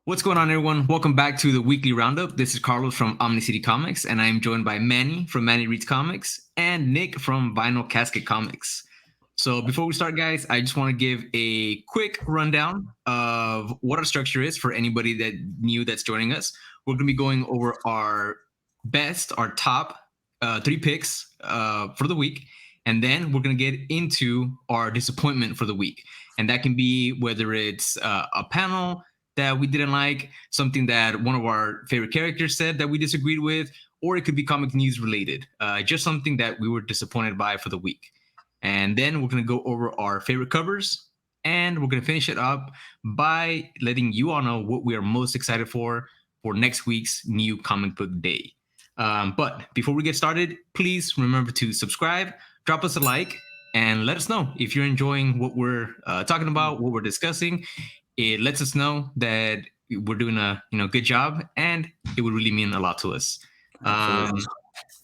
What's going on, everyone? Welcome back to the weekly roundup. This is Carlos from Omni City Comics, and I am joined by Manny from Manny Reads Comics and Nick from Vinyl Casket Comics. So before we start, guys, I just want to give a quick rundown of what our structure is for anybody that new that's joining us. We're going to be going over our top three picks for the week, and then we're going to get into our disappointment for the week. And that can be whether it's a panel that we didn't like, something that one of our favorite characters said that we disagreed with, or it could be comic news related, just something that we were disappointed by for the week. And then we're going to go over our favorite covers, and we're going to finish it up by letting you all know what we are most excited for next week's new comic book day. But before we get started, please remember to subscribe, drop us a like, and let us know if you're enjoying what we're talking about, what we're discussing. It lets us know that we're doing a good job, and it would really mean a lot to us.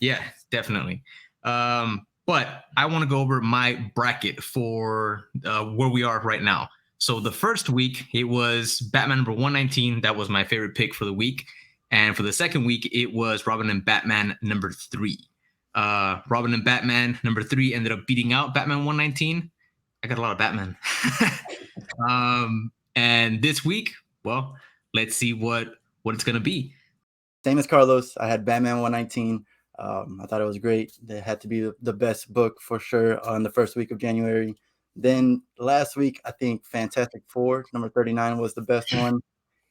Yeah, definitely. But I want to go over my bracket for where we are right now. So the first week, it was Batman number 119. That was my favorite pick for the week. And for the second week, it was Robin and Batman number 3. Robin and Batman number 3 ended up beating out Batman 119. I got a lot of Batman. And this week, well, let's see what it's going to be. Same as Carlos. I had Batman 119. I thought it was great. It had to be the best book for sure on the first week of January. Then last week, I think Fantastic Four, number 39, was the best one.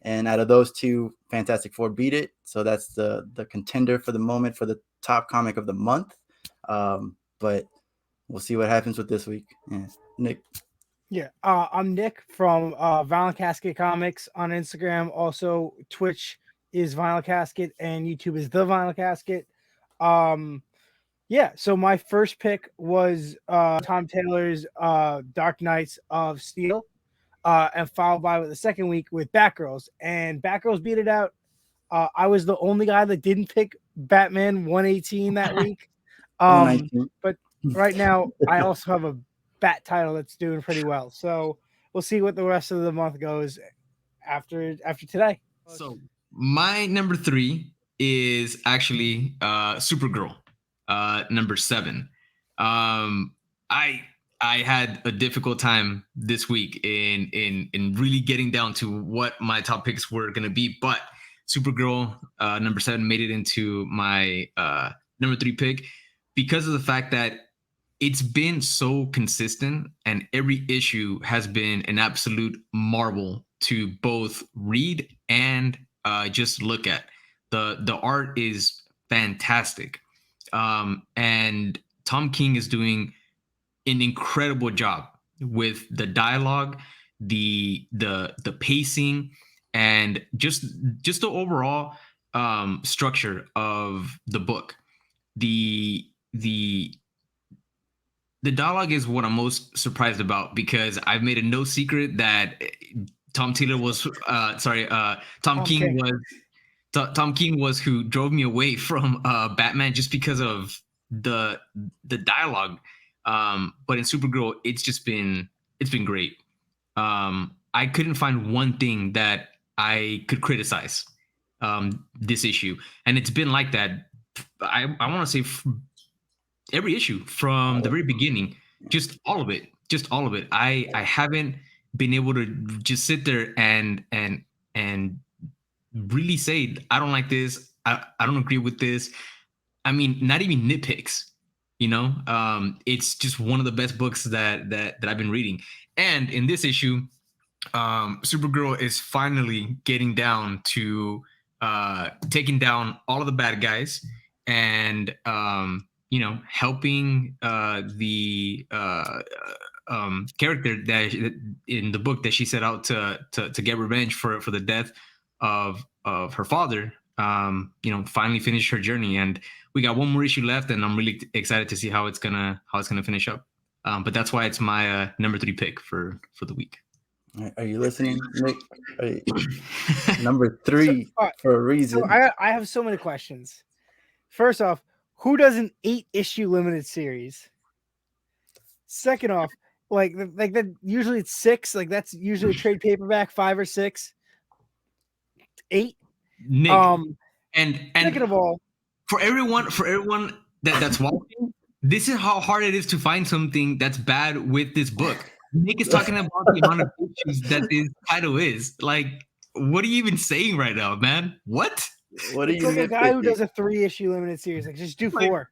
And out of those two, Fantastic Four beat it. So that's the contender for the moment for the top comic of the month. But we'll see what happens with this week. Yeah. Nick. Yeah, I'm Nick from Vinyl Casket Comics on Instagram. Also, Twitch is Vinyl Casket and YouTube is The Vinyl Casket. Yeah, so my first pick was Tom Taylor's Dark Knights of Steel, and followed by the second week with Batgirls. And Batgirls beat it out. I was the only guy that didn't pick Batman 118 that week. But right now, I also have a Bat title that's doing pretty well. So we'll see what the rest of the month goes after today. So my number 3 is actually Supergirl, number 7. I had a difficult time this week in really getting down to what my top picks were going to be, but Supergirl number 7 made it into my number 3 pick because of the fact that it's been so consistent, and every issue has been an absolute marvel to both read and just look at. The art is fantastic, and Tom King is doing an incredible job with the dialogue, the pacing, and just the overall structure of the book. The dialogue is what I'm most surprised about, because I've made it no secret that Tom King was who drove me away from Batman, just because of the dialogue. But in Supergirl, it's been great. I couldn't find one thing that I could criticize this issue, and it's been like that. I want to say every issue from the very beginning, just all of it. I haven't been able to just sit there and really say I don't like this, I don't agree with this. I mean, not even nitpicks, it's just one of the best books that I've been reading. And in this issue, Supergirl is finally getting down to taking down all of the bad guys, and helping the character that in the book that she set out to get revenge for the death of her father. Finally finish her journey, and we got one more issue left, and I'm really excited to see how it's gonna finish up. But that's why it's my number 3 pick for the week. Are you listening, Nick? Number 3 for a reason. So I have so many questions. First off, who does an 8-issue limited series? Second off, like that usually it's 6. Like that's usually a trade paperback, 5 or 6. 8. Nick, and Second of all, for everyone that's watching, this is how hard it is to find something that's bad with this book. Nick is talking about the amount of issues that this title is. Like, what are you even saying right now, man? What? What are it's you like a guy who nitpicking? does a 3-issue limited series. Like, just do Like- 4.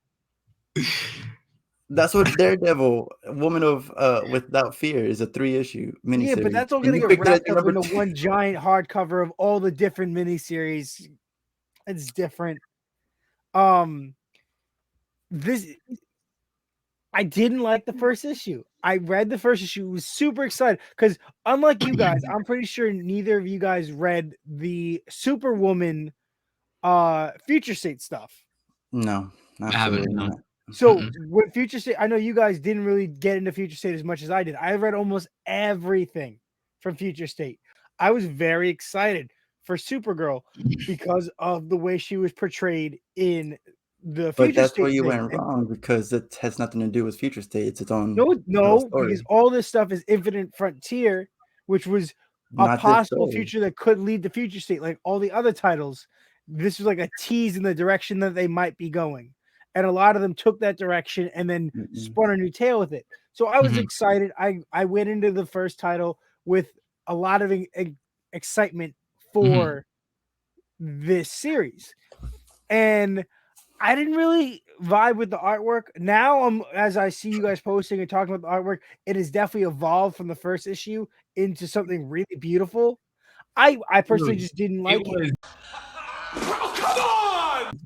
That's what Daredevil, Woman of Without Fear, is a 3-issue miniseries. Yeah, but that's all And gonna you get picked it at wrapped your up number into 2. one giant hardcover of all the different miniseries. It's different. This I didn't like the first issue. I read the first issue, was super excited because unlike you guys, I'm pretty sure neither of you guys read the Superwoman Future State stuff. No, I haven't. absolutely No. not. So with Future State, I know you guys didn't really get into Future State as much as I did. I read almost everything from Future State. I was very excited for Supergirl because of the way she was portrayed in the But Future that's State where you thing. went wrong because it has nothing to do with Future State. It's its own No, story. because all this stuff is Infinite Frontier, which was a Not this possible story. future that could lead to Future State, like all the other titles. This was like a tease in the direction that they might be going. And a lot of them took that direction and then spun a new tale with it. So I was excited. I went into the first title with a lot of excitement for this series. And I didn't really vibe with the artwork. Now, as I see you guys posting and talking about the artwork, it has definitely evolved from the first issue into something really beautiful. I personally just didn't like it. Oh, come on!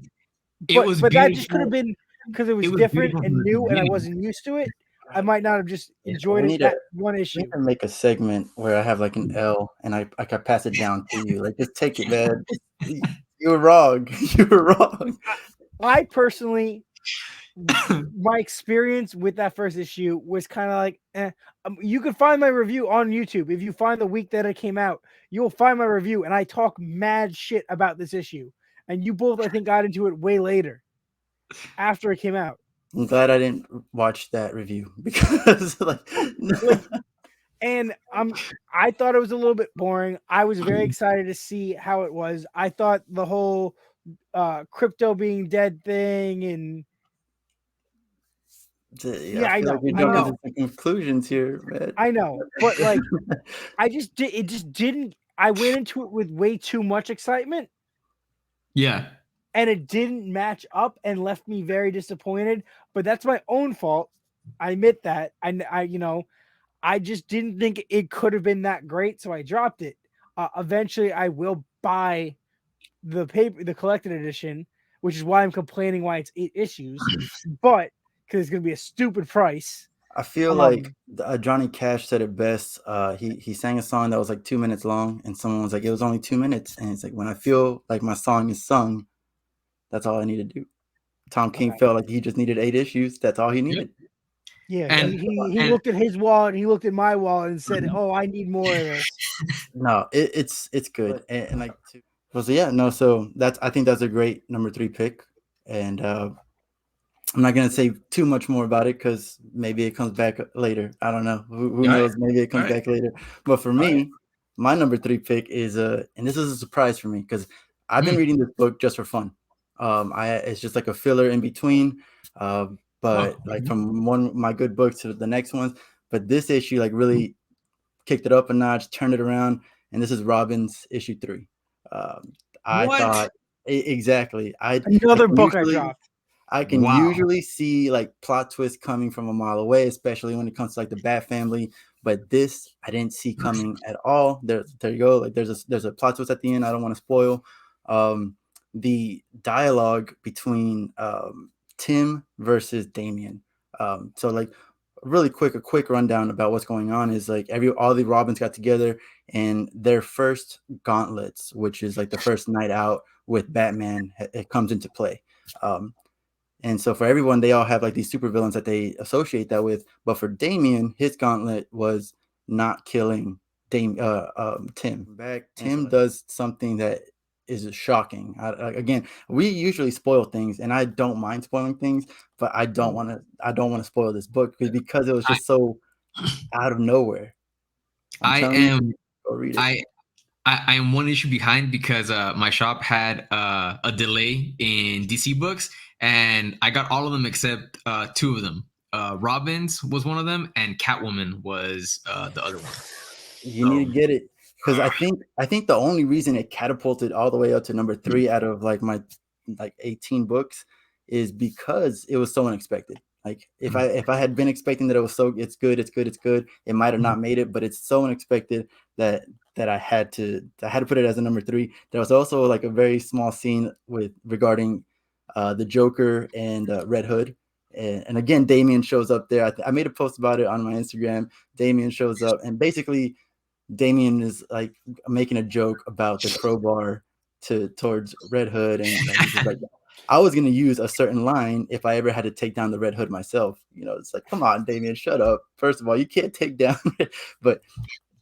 But that just could have been because it was different beautiful and from the new, and I beginning. wasn't used to it. I might not have just enjoyed we it need that one We issue. need to make a segment where I have like an L and I can pass it down to you. Like, just take it, man. You were wrong. You were wrong. I personally, my experience with that first issue was kind of like, you can find my review on YouTube. If you find the week that it came out, you'll find my review, and I talk mad shit about this issue. And you both, I think, got into it way later after it came out. I'm glad I didn't watch that review because and I thought it was a little bit boring. I was very excited to see how it was. I thought the whole crypto being dead thing and I feel like we're jumping to some conclusions here, man. I know, but like it just didn't. I went into it with way too much excitement. Yeah. And it didn't match up and left me very disappointed. But that's my own fault. I admit that. I just didn't think it could have been that great, so I dropped it. Eventually, I will buy the collected edition, which is why I'm complaining why it's 8 issues. But because it's going to be a stupid price. I feel like Johnny Cash said it best. He sang a song that was like 2 minutes long, and someone was like, "It was only 2 minutes." And it's like, when I feel like my song is sung, that's all I need to do. Tom King felt like he just needed 8 issues. That's all he needed. Yeah, and he looked at his wallet, he looked at my wallet, and said, "Oh, I need more of this." No, it's good, and like, so I think that's a great number 3 pick, and I'm not gonna say too much more about it because maybe it comes back later. I don't know. Who knows? Maybe it comes back later. But for me, my number 3 pick is and this is a surprise for me because I've been reading this book just for fun. It's just like a filler in between. But like from one of my good books to the next ones. But this issue like really kicked it up a notch, turned it around, and this is Robin's issue 3. I thought exactly. Another book I dropped. I can usually see like plot twists coming from a mile away, especially when it comes to like the Bat family. But this I didn't see coming at all. There you go. Like there's a plot twist at the end. I don't want to spoil. The dialogue between Tim versus Damian. So like a quick rundown about what's going on is like all the Robins got together and their first gauntlets, which is like the first night out with Batman, it comes into play. And so for everyone, they all have like these supervillains that they associate that with. But for Damian, his gauntlet was not killing Tim. Tim does something that is shocking. Again, we usually spoil things, and I don't mind spoiling things, but I don't want to spoil this book because it was just so out of nowhere. Go read it. I am one issue behind because my shop had a delay in DC books, and I got all of them except two of them. Robin's was one of them, and Catwoman was the other one. You need to get it because I think the only reason it catapulted all the way up to number 3 out of like my 18 books is because it was so unexpected. Like if I had been expecting that it's good, it might have not made it, but it's so unexpected that I had to put it as a number 3. There was also like a very small scene regarding the Joker and Red Hood. And again, Damien shows up there. I made a post about it on my Instagram. Damien shows up, and basically Damien is like making a joke about the crowbar towards Red Hood, and he's just like, I was gonna use a certain line if I ever had to take down the Red Hood myself. It's like, come on, Damien, shut up. First of all, you can't take down, but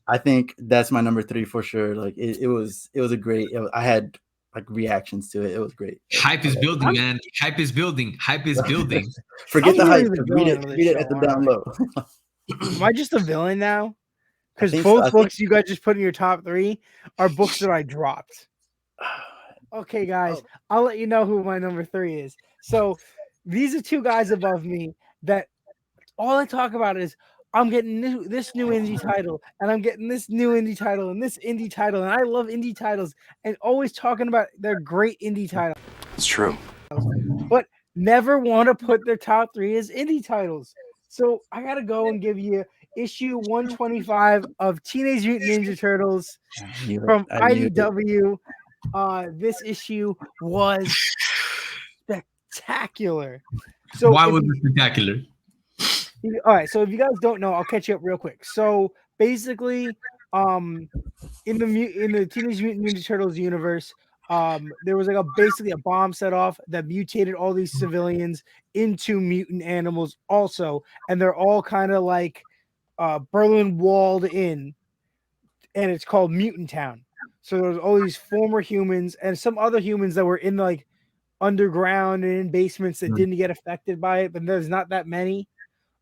I think that's my number 3 for sure. Like it was a great. I had like reactions to it. It was great. Hype is building, man. Hype is building. Hype is building. Forget the hype. Read it at the down low. Am I just a villain now? Because think both so. books you guys just put in your top 3 are books that I dropped. Okay, guys, I'll let you know who my number 3 is. So these are two guys above me that all I talk about is I'm getting this new indie title, and I'm getting this new indie title, and this indie title, and I love indie titles, and always talking about their great indie titles. It's true. But never want to put their top 3 as indie titles. So I gotta go and give you issue 125 of Teenage Mutant Ninja Turtles from IDW. This issue was spectacular. So why was it spectacular? All right, so if you guys don't know, I'll catch you up real quick. So basically, in the Teenage Mutant Ninja Turtles universe, there was like basically a bomb set off that mutated all these civilians into mutant animals also, and they're all kind of like Berlin walled in, and it's called Mutant Town. So there's all these former humans and some other humans that were in like underground and in basements that didn't get affected by it, but there's not that many.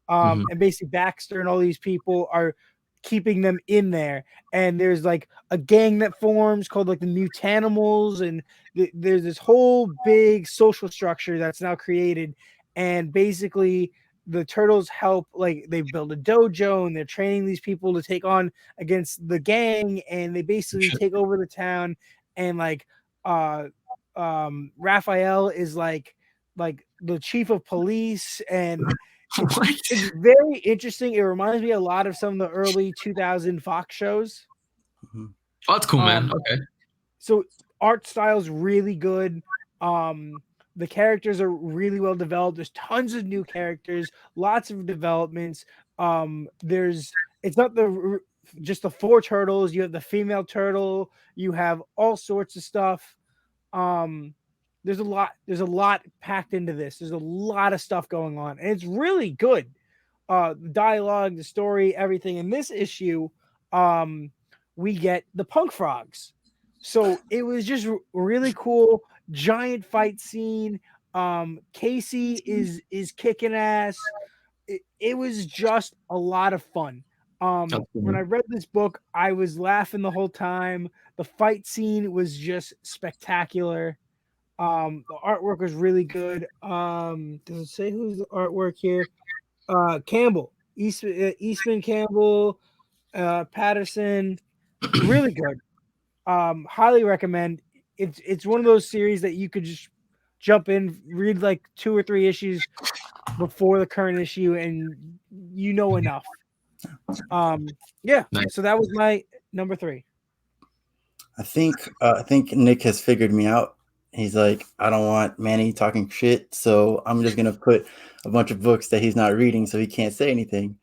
And basically Baxter and all these people are keeping them in there, and there's like a gang that forms called like the Mutanimals, and there's this whole big social structure that's now created, and basically the turtles help, like they build a dojo and they're training these people to take on against the gang, and they basically take over the town, and like Raphael is like the chief of police, and it's very interesting. It reminds me a lot of some of the early 2000 Fox shows. Oh, that's cool, man. Okay. So art style's really good. The characters are really well developed. There's tons of new characters, lots of developments. It's not just the 4 turtles. You have the female turtle. You have all sorts of stuff. There's a lot packed into this. There's a lot of stuff going on, and it's really good. The dialogue, the story, everything. In this issue, we get the punk frogs. So it was just really cool. Giant fight scene. Casey is kicking ass. It was just a lot of fun. When I read this book, I was laughing the whole time. The fight scene was just spectacular. The artwork was really good. Does it say who's the artwork here? Campbell, Eastman Campbell, Patterson, really good. Highly recommend. It's one of those series that you could just jump in, read like 2 or 3 issues before the current issue, and you know enough. Yeah. Nice. So that was my number 3. I think Nick has figured me out. He's like, I don't want Manny talking shit, so I'm just gonna put a bunch of books that he's not reading, so he can't say anything.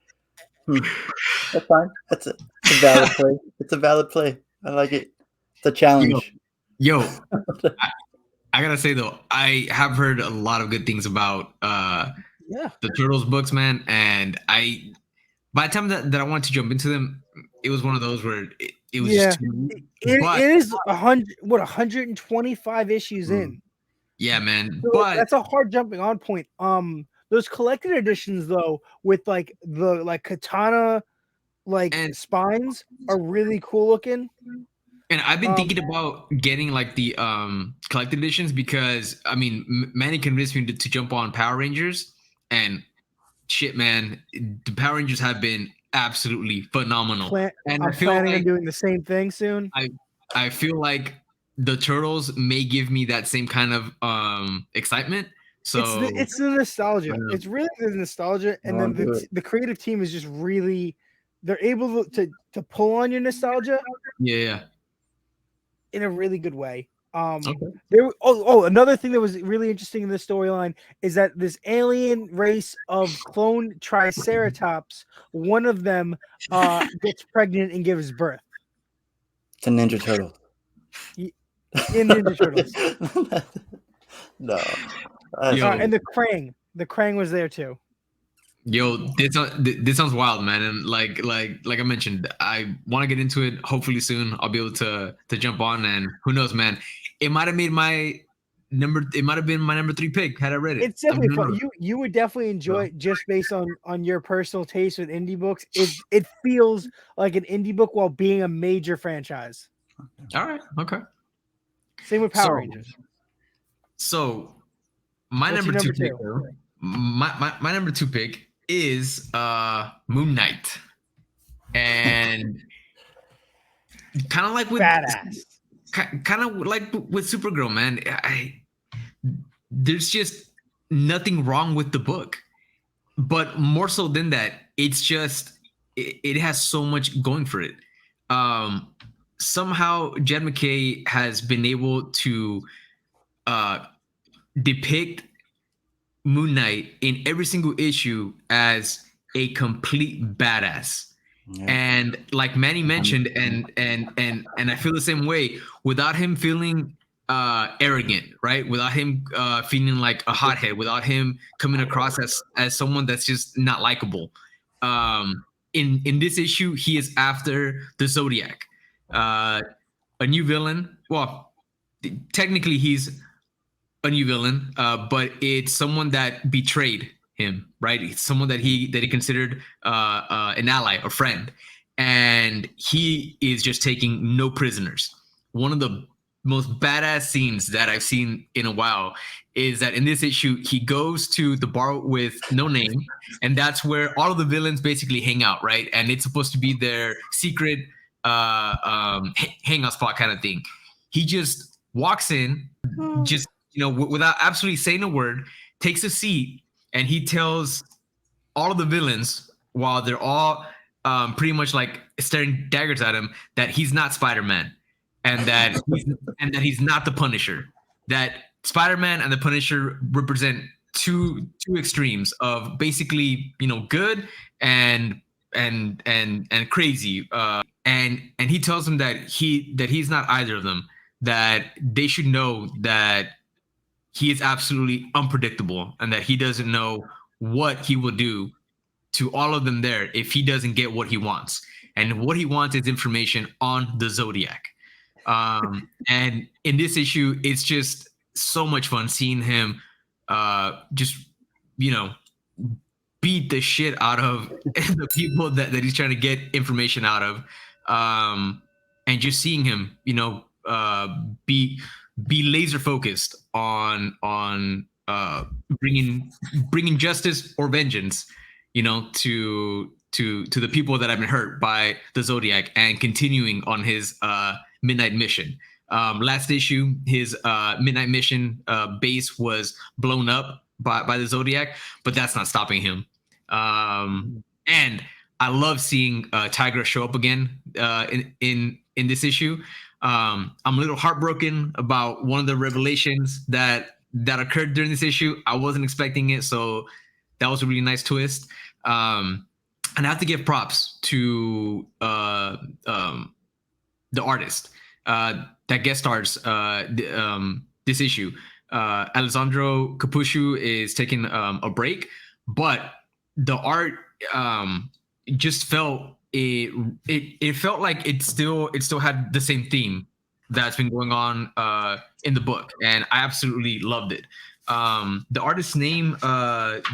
That's fine. It's a valid play. It's a valid play. I like it. It's a challenge. Yo, I gotta say though, I have heard a lot of good things about the Turtles books, man. And by the time that I wanted to jump into them, it was one of those where it was just it is 125 issues in. Yeah, man. So but that's a hard jumping on point. Those collected editions though, with like the katana spines are really cool looking. And I've been thinking about getting like the collected editions because I mean Manny convinced me to jump on Power Rangers, and shit, man, the Power Rangers have been absolutely phenomenal. And I'm I feel planning on like doing the same thing soon. I feel like the Turtles may give me that same kind of excitement. So it's the nostalgia. It's really the nostalgia, and then the creative team is just really they're able to pull on your nostalgia. Yeah. In a really good way. Okay. Another thing that was really interesting in this storyline is that this alien race of clone triceratops, one of them gets pregnant and gives birth. It's a Ninja Turtle. In Ninja Turtles. No. And the Krang was there too. Yo, this sounds wild, man. And like I mentioned, I want to get into it. Hopefully soon I'll be able to jump on, and who knows, man. It might have made my number. It might have been my number 3 pick had I read it. It's definitely fun. You would definitely enjoy it just based on your personal taste with indie books. It feels like an indie book while being a major franchise. All right. Okay. Same with Power Rangers. So my number 2 pick, my number 2 pick is Moon Knight, and kind of like with badass, kind of like with Supergirl, man. There's just nothing wrong with the book, but more so than that, it's just it has so much going for it. Somehow Jed MacKay has been able to depict Moon Knight in every single issue as a complete badass. Yeah. And like Manny mentioned, and I feel the same way, without him feeling arrogant, right? Without him feeling like a hothead, without him coming across as someone that's just not likable. In this issue, he is after the Zodiac, a new villain. Well, technically he's a new villain, but it's someone that betrayed him, right? It's someone that he considered an ally, a friend, and he is just taking no prisoners. One of the most badass scenes that I've seen in a while is that in this issue, he goes to the bar with No Name, and that's where all of the villains basically hang out, right? And it's supposed to be their secret hangout spot kind of thing. He just walks in, just without absolutely saying a word, takes a seat, and he tells all of the villains, while they're all pretty much like staring daggers at him, that he's not Spider-Man, and that he's not the Punisher. That Spider-Man and the Punisher represent two extremes of basically good and crazy. And he tells them that he's not either of them. That they should know that he is absolutely unpredictable, and that he doesn't know what he will do to all of them there if he doesn't get what he wants. And what he wants is information on the Zodiac. And in this issue, it's just so much fun seeing him just, beat the shit out of the people that he's trying to get information out of. And just seeing him, be laser focused on bringing justice or vengeance, to the people that have been hurt by the Zodiac, and continuing on his midnight mission. Last issue, his midnight mission base was blown up by the Zodiac, but that's not stopping him. And I love seeing Tigra show up again in this issue. I'm a little heartbroken about one of the revelations that occurred during this issue. I wasn't expecting it, so that was a really nice twist. And I have to give props to the artist that guest stars this issue. Alessandro Capuscio is taking a break, but the art just felt it felt like it still had the same theme that's been going on in the book, and I absolutely loved it. The artist's name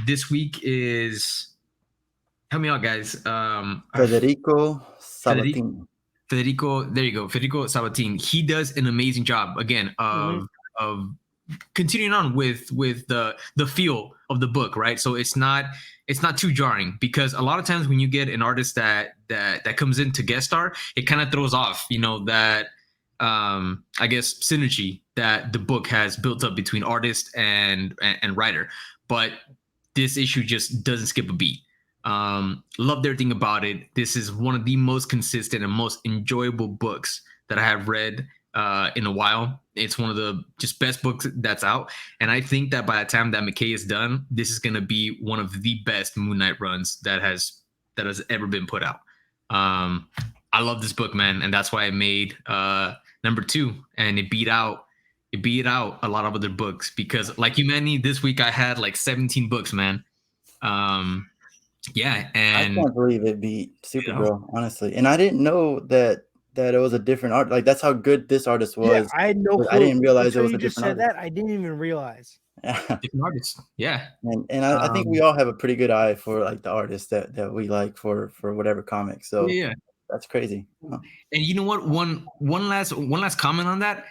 this week is, help me out, guys. Federico Sabatini. Federico, there you go, Federico Sabatini. He does an amazing job again of continuing on with the feel of the book, right? So it's not too jarring, because a lot of times when you get an artist that comes in to guest star, it kind of throws off, that I guess synergy that the book has built up between artist and writer. But this issue just doesn't skip a beat. Loved everything about it. This is one of the most consistent and most enjoyable books that I have read in a while. It's one of the just best books that's out, and I think that by the time that McKay is done, this is going to be one of the best Moon Knight runs that has ever been put out. I love this book, man, and that's why I made number 2, and it beat out a lot of other books, because like you, Manny, this week I had like 17 books, man. Yeah, and I can't believe it beat Supergirl, honestly. And I didn't know that it was a different art. Like, that's how good this artist was. Yeah, I had no clue. I didn't realize Until it was you a just different said artist. that. I didn't even realize. different artists. Yeah, and I think we all have a pretty good eye for like the artists that we like for whatever comic. So yeah. that's crazy. Huh. And you know what? One last comment on that.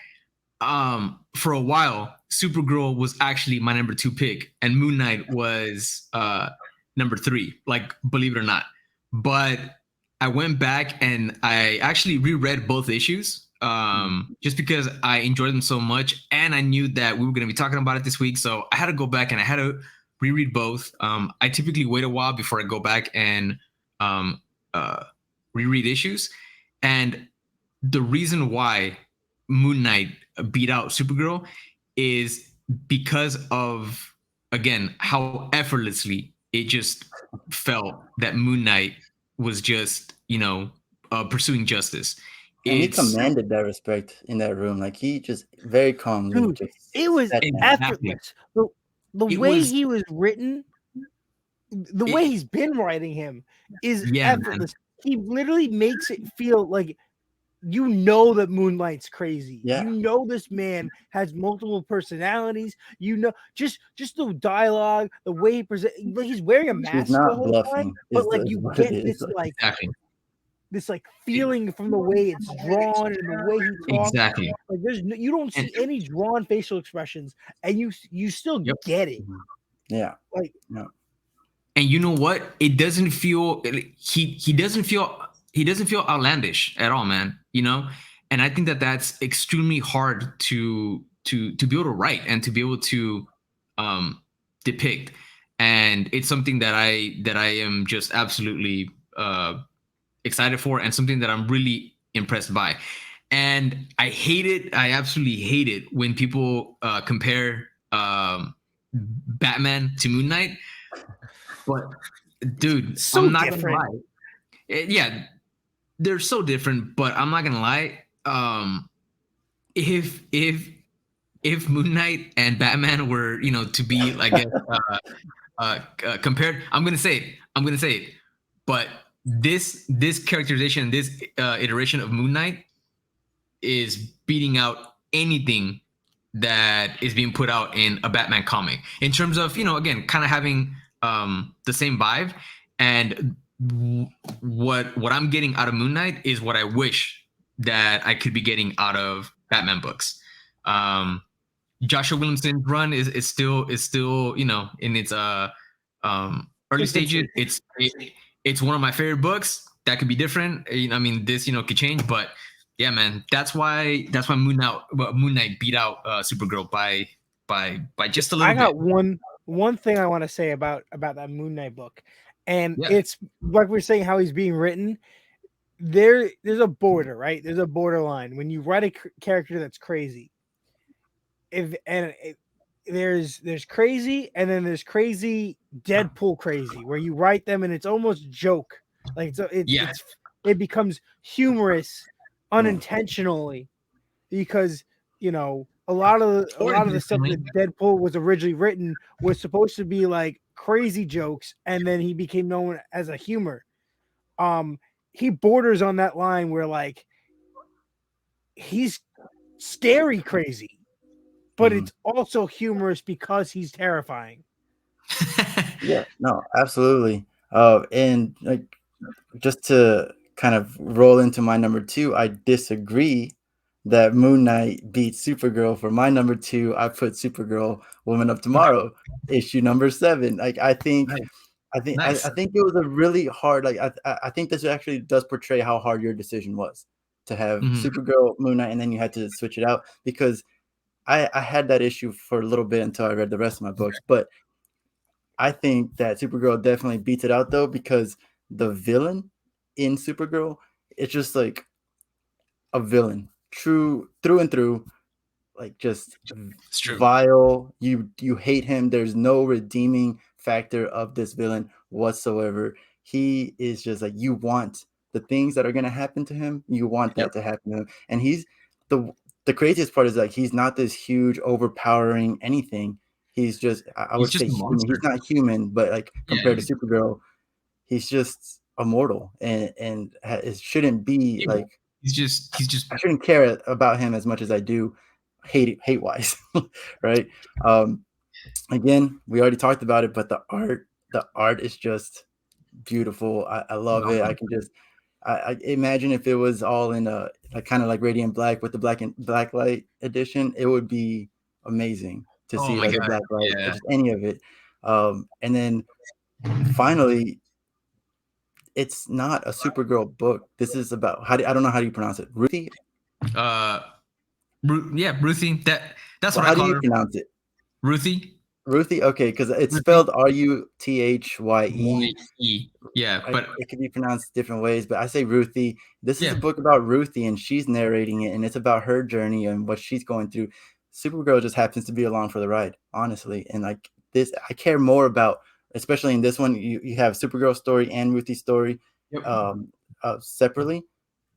For a while, Supergirl was actually my number 2 pick, and Moon Knight was number 3. Like, believe it or not. But I went back and I actually reread both issues, just because I enjoyed them so much, and I knew that we were going to be talking about it this week. So I had to go back and I had to reread both. I typically wait a while before I go back and reread issues. And the reason why Moon Knight beat out Supergirl is because of, again, how effortlessly it just felt that Moon Knight was just, pursuing justice. And he commanded that respect in that room. Like, he just very calmly. Dude, it was effortless. The way he was written, the way he's been writing him is effortless. Man. He literally makes it feel like that Moon Knight's crazy. Yeah. This man has multiple personalities. Just the dialogue, the way he presents. Like, he's wearing a mask the whole time, but like you get this like this like feeling from the way it's drawn and the way he talks. Exactly. Like, you don't see any drawn facial expressions, and you still get it. Yeah. Like, and you know what? It doesn't feel he doesn't feel outlandish at all, man. And I think that that's extremely hard to be able to write and to be able to depict. And it's something that I am just absolutely excited for, and something that I'm really impressed by. And I absolutely hate it when people compare Batman to Moon Knight. But dude, so I'm not different. Gonna lie. Yeah, they're so different, but I'm not gonna lie. If Moon Knight and Batman were, to be, I guess, compared, I'm gonna say it. But this characterization, this iteration of Moon Knight is beating out anything that is being put out in a Batman comic, in terms of, again, kind of having the same vibe. And what I'm getting out of Moon Knight is what I wish that I could be getting out of Batman books. Joshua Williamson's run is still in its early stages. It's one of my favorite books. That could be different. This could change, but yeah, man, that's why Moon Knight beat out Supergirl by just a little bit. I got one thing I want to say about that Moon Knight book, and it's like we're saying how he's being written. There's a border, right? There's a borderline when you write a character that's crazy. There's crazy, and then there's crazy Deadpool crazy, where you write them and it's almost joke, like it becomes humorous unintentionally, because a lot of the stuff that Deadpool was originally written was supposed to be like crazy jokes, and then he became known as a humor. He borders on that line where like he's scary crazy, but it's also humorous because he's terrifying. Yeah, no, absolutely. And like, just to kind of roll into my number 2, I disagree that Moon Knight beats Supergirl. For my number 2, I put Supergirl Woman of Tomorrow, issue number 7. Like I think Nice. I think it was a really hard, like I think this actually does portray how hard your decision was to have Supergirl, Moon Knight, and then you had to switch it out, because I had that issue for a little bit until I read the rest of my books. But I think that Supergirl definitely beats it out, though, because the villain in Supergirl, it's just like a villain, true through and through, like just vile. You hate him. There's no redeeming factor of this villain whatsoever. He is just like, you want the things that are going to happen to him. You want that to happen to him. And he's the craziest part is like, he's not this huge overpowering anything. He's just, I would say human. He's not human, but like compared to Supergirl, he's just immortal, and it shouldn't be like, he's just I shouldn't care about him as much as I do hate wise. Right. Again, we already talked about it, but the art is just beautiful. I love it. I can just, I imagine if it was all in a like kind of like Radiant Black with the black light edition, it would be amazing to see like a black light, just any of it. And then finally, it's not a Supergirl book. This is about I don't know how do you pronounce it, Ruthie. Ruthie. That's what I I call how do you her. pronounce it? Ruthie. Okay, because it's spelled Rutthye. Yeah, but it could be pronounced different ways, but I say Ruthie. This is a book about Ruthie, and she's narrating it, and it's about her journey and what she's going through. Supergirl just happens to be along for the ride, honestly. And like this, I care more about, especially in this one, you have Supergirl story and Ruthie's story separately.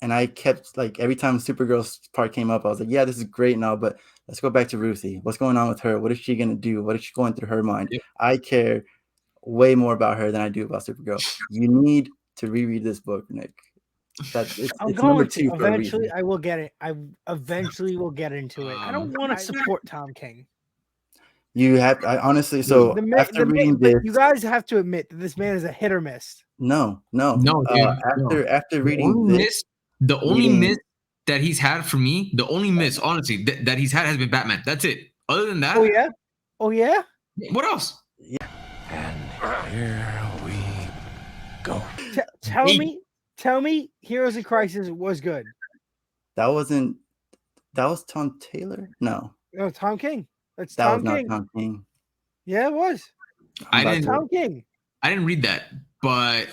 And I kept like every time Supergirl's part came up, I was like, yeah, this is great and all, but let's go back to Ruthie. What's going on with her? What is she gonna do? What is she going through her mind? I care way more about her than I do about Supergirl. You need to reread this book, Nick. It's number 2 eventually. I will get it. I eventually will get into it. I don't want to support Tom King. You have, I honestly, so after reading this, you guys have to admit that this man is a hit or miss. No. Dude, after reading this, the only miss that he's had for me, the only miss, honestly, that he's had has been Batman. That's it. Other than that, oh yeah. What else? And here we go. Tell me, Heroes in Crisis was good. That was Tom Taylor. No, Tom King. That was not Tom King. Yeah, it was. Tom King. I didn't read that, but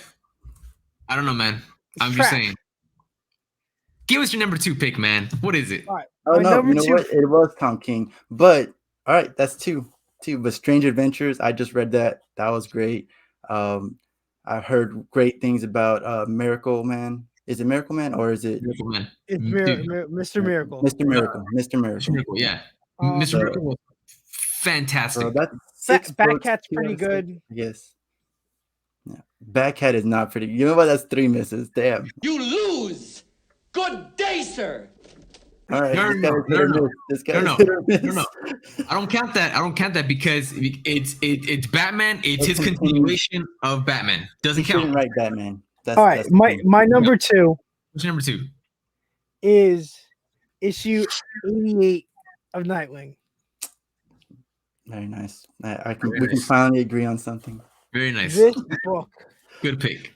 I don't know, man. I'm just saying. Give us your number 2 pick, man. What is it? All right. Oh no, you know what? It was Tom King. But all right, that's two. But Strange Adventures, I just read that. That was great. I heard great things about Miracle Man. Is it Miracle Man or is it Miracle Man? It's Mr. Miracle. Mr. Miracle. Yeah. Mr. Miracle was fantastic. So Batcat's pretty good. Yes. Yeah. Batcat is not pretty. You know what? That's 3 misses. Damn. You lose. Good day, sir. All right. No. I don't count that because it's Batman. It's his continuation of Batman. Doesn't count. Shouldn't write Batman. All right. My number 2. What's your number 2? Is issue 88 of Nightwing. Very nice. We can finally agree on something. Very nice. This book. Good pick.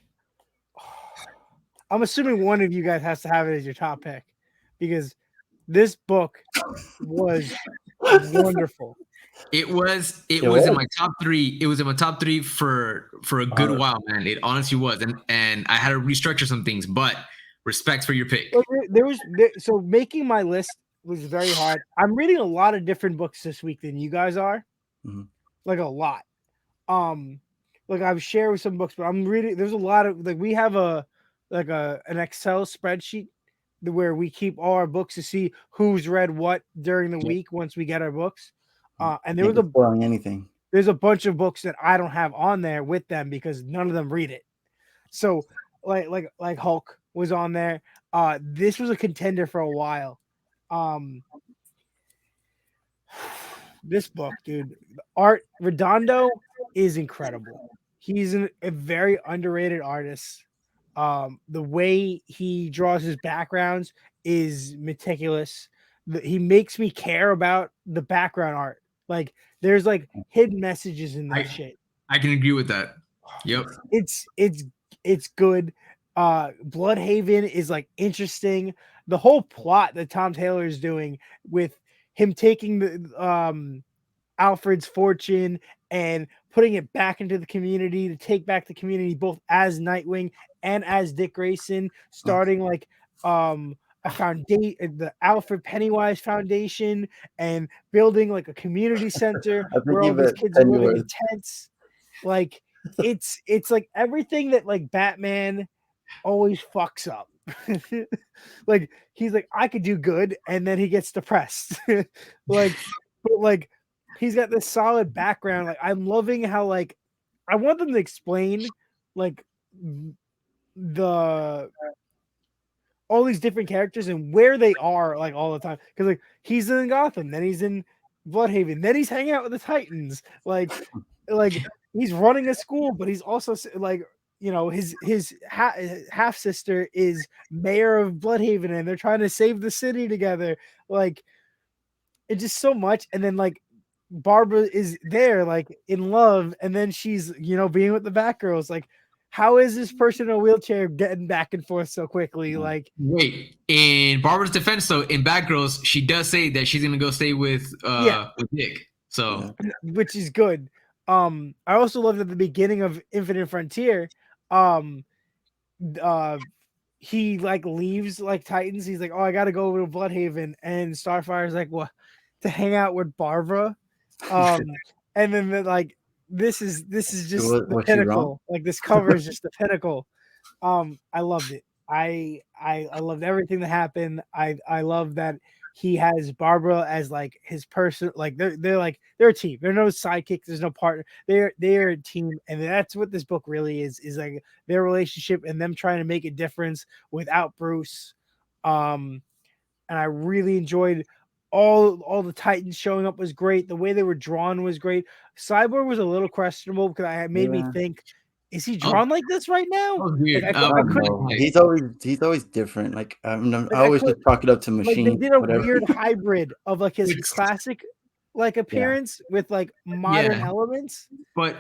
I'm assuming one of you guys has to have it as your top pick because this book was wonderful. It was in my top 3. It was in my top 3 for a good while, man. It honestly was, and I had to restructure some things, but respect for your pick. So making my list was very hard. I'm reading a lot of different books this week than you guys are, like a lot. Like I've shared some books, but I'm reading. There's a lot of we have an Excel spreadsheet where we keep all our books to see who's read what during the week once we get our books. And there was anything. There's a bunch of books that I don't have on there with them because none of them read it. So like Hulk was on there. This was a contender for a while. This book, dude, Art Redondo is incredible. He's a very underrated artist. The way he draws his backgrounds is meticulous. He makes me care about the background art. Like there's like hidden messages in that shit. I can agree with that. Yep. It's good. Bloodhaven is like interesting. The whole plot that Tom Taylor is doing with him taking the Alfred's fortune and putting it back into the community to take back the community both as Nightwing and as Dick Grayson, starting like a foundation, the Alfred Pennywise Foundation, and building like a community center where all these kids are living in tents. Like it's like everything that like Batman always fucks up. Like he's like, I could do good, and then he gets depressed. Like, but like he's got this solid background. Like I'm loving how like I want them to explain like the all these different characters and where they are like all the time. Because like he's in Gotham, then he's in Bloodhaven, then he's hanging out with the Titans. Like he's running a school, but he's also like, you know, his half sister is mayor of Bloodhaven, and they're trying to save the city together. Like it's just so much. And then like Barbara is there, like in love, and then she's, you know, being with the Batgirls. Like, how is this person in a wheelchair getting back and forth so quickly? Like, wait, in Barbara's defense, though, in Batgirls, she does say that she's gonna go stay with Dick. So, which is good. I also loved at the beginning of Infinite Frontier, he like leaves like Titans. He's like, oh, I gotta go over to Bloodhaven, and Starfire's like, what, to hang out with Barbara. And then like this is just the pinnacle. Like this cover is just the pinnacle. I loved it. I loved everything that happened. I love that he has Barbara as like his person. Like they're a team. They're no sidekicks. There's no partner. They're a team, and that's what this book really is like their relationship and them trying to make a difference without Bruce. And I really enjoyed all the Titans showing up was great. The way they were drawn was great. Cyborg was a little questionable because I made me think, is he drawn like this right now? Weird. Like, I couldn't. He's always different. Like I always just chalk it up to machine. Like they did a weird hybrid of like his classic like appearance with like modern elements. But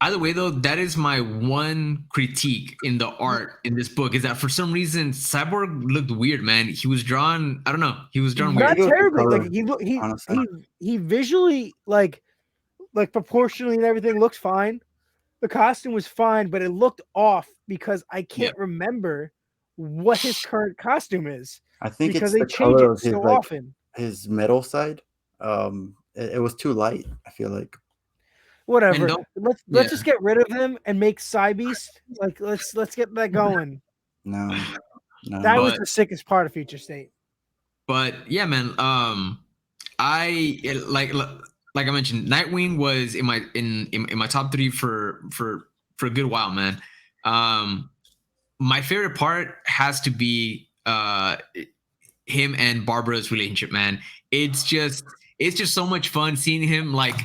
either way, though, that is my one critique in the art in this book, is that for some reason Cyborg looked weird, man. He was drawn, I don't know, he was drawn not weird. terribly. Like he visually like proportionally and everything looks fine. The costume was fine, but it looked off because I can't remember what his current costume is. I think because it's they change it so often. His metal side. It was too light, I feel like. Whatever. Let's just get rid of him and make Cybeast. Like let's get that going. No. That was the sickest part of Future State. But yeah, man. I like I mentioned, Nightwing was in my top 3 for a good while, man. My favorite part has to be him and Barbara's relationship, man. It's just so much fun seeing him like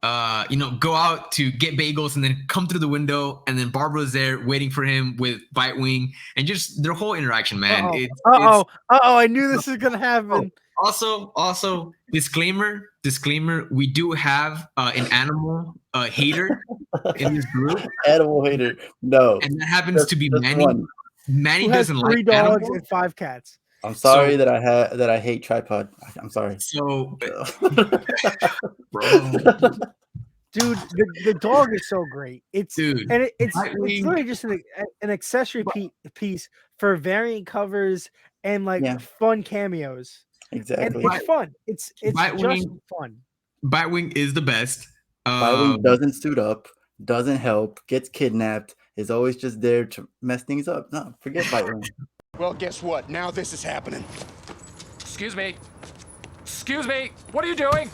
go out to get bagels and then come through the window, and then Barbara's there waiting for him with Bitewing, and just their whole interaction, man. I knew this was gonna happen. Also, disclaimer, we do have an animal hater in this group. Animal hater, no. And that happens to be Manny. Manny doesn't like 3 dogs animals. and 5 cats. I'm sorry that I hate tripod. I'm sorry. So, bro. Dude, the dog is so great. It's literally just an accessory piece for variant covers and like fun cameos. Exactly. And it's fun. It's just fun. Bitewing is the best. Bitewing doesn't suit up, doesn't help, gets kidnapped, is always just there to mess things up. No, forget Bitewing. Well, guess what? Now this is happening. Excuse me. Excuse me. What are you doing?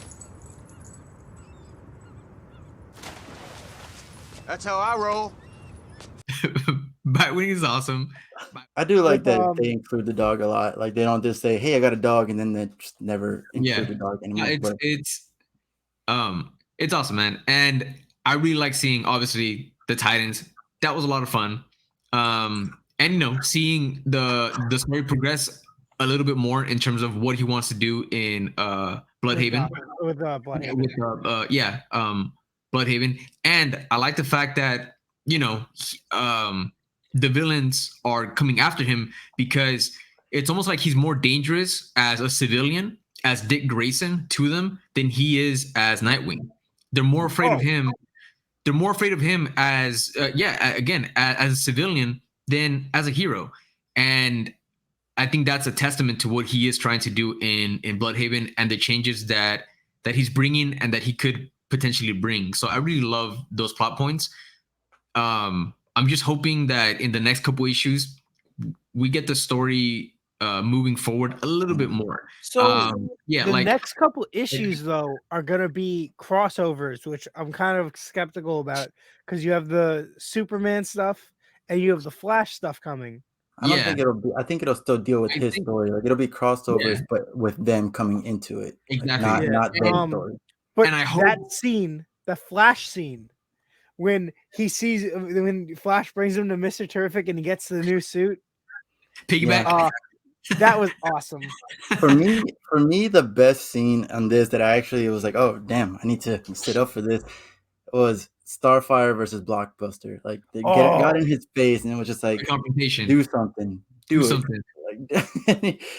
That's how I roll. Bitewing is awesome. I do like that they include the dog a lot. Like they don't just say, "Hey, I got a dog," and then they just never include the dog anymore. It's awesome, man. And I really like seeing, obviously, the Titans. That was a lot of fun. And seeing the story progress a little bit more in terms of what he wants to do in Bloodhaven. With Bloodhaven. Bloodhaven. And I like the fact that the villains are coming after him, because it's almost like he's more dangerous as a civilian, as Dick Grayson to them, than he is as Nightwing. They're more afraid of him. They're more afraid of him as as a civilian than as a hero. And I think that's a testament to what he is trying to do in Bloodhaven, and the changes that he's bringing and that he could potentially bring. So I really love those plot points. I'm just hoping that in the next couple issues we get the story moving forward a little bit more. So the next couple issues though are gonna be crossovers, which I'm kind of skeptical about, because you have the Superman stuff and you have the Flash stuff coming. I don't think it'll be. I think it'll still deal with his story. Like, it'll be crossovers, but with them coming into it. Exactly. Not their story. But and I hope that scene, the Flash scene, when Flash brings him to Mr. Terrific and he gets the new suit. Piggyback. That was awesome. For me, the best scene on this that I actually was like, oh damn, I need to sit up for this, was Starfire versus Blockbuster. Like they got in his face, and it was just like, do something, do something. Like,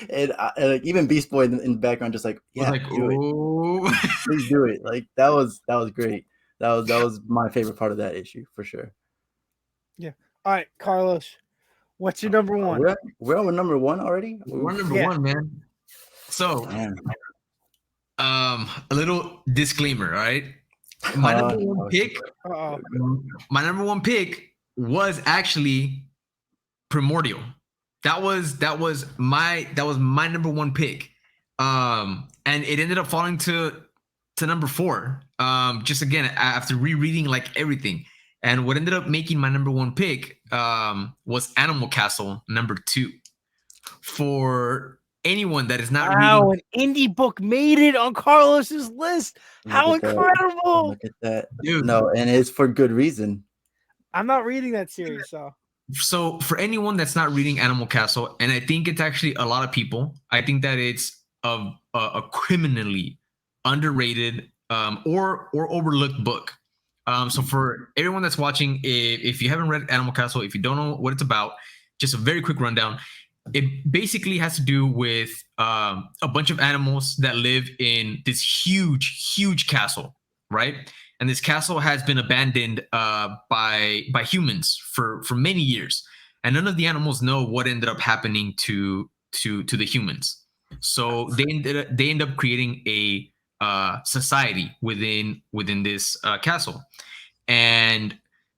and even Beast Boy in the background, just like, do it, please do it. Like that was great. That was my favorite part of that issue for sure. Yeah. All right, Carlos, what's your number one? We're on number one already. We're number one, man. So, a little disclaimer, all right? My number one pick was actually Primordial. That was my number one pick. And it ended up falling to number 4. Just again, after rereading like everything. And what ended up making my number one pick was Animal Castle number 2. For anyone that is not reading, an indie book made it on Carlos's list. How incredible! Look at that, dude. No, and it's for good reason. I'm not reading that series, so for anyone that's not reading Animal Castle, and I think it's actually a lot of people, I think that it's a criminally underrated or overlooked book. So for everyone that's watching, if you haven't read Animal Castle, if you don't know what it's about, just a very quick rundown. It basically has to do with a bunch of animals that live in this huge castle, right? And this castle has been abandoned by humans for many years, and none of the animals know what ended up happening to the humans. So they end up creating a society within this castle, and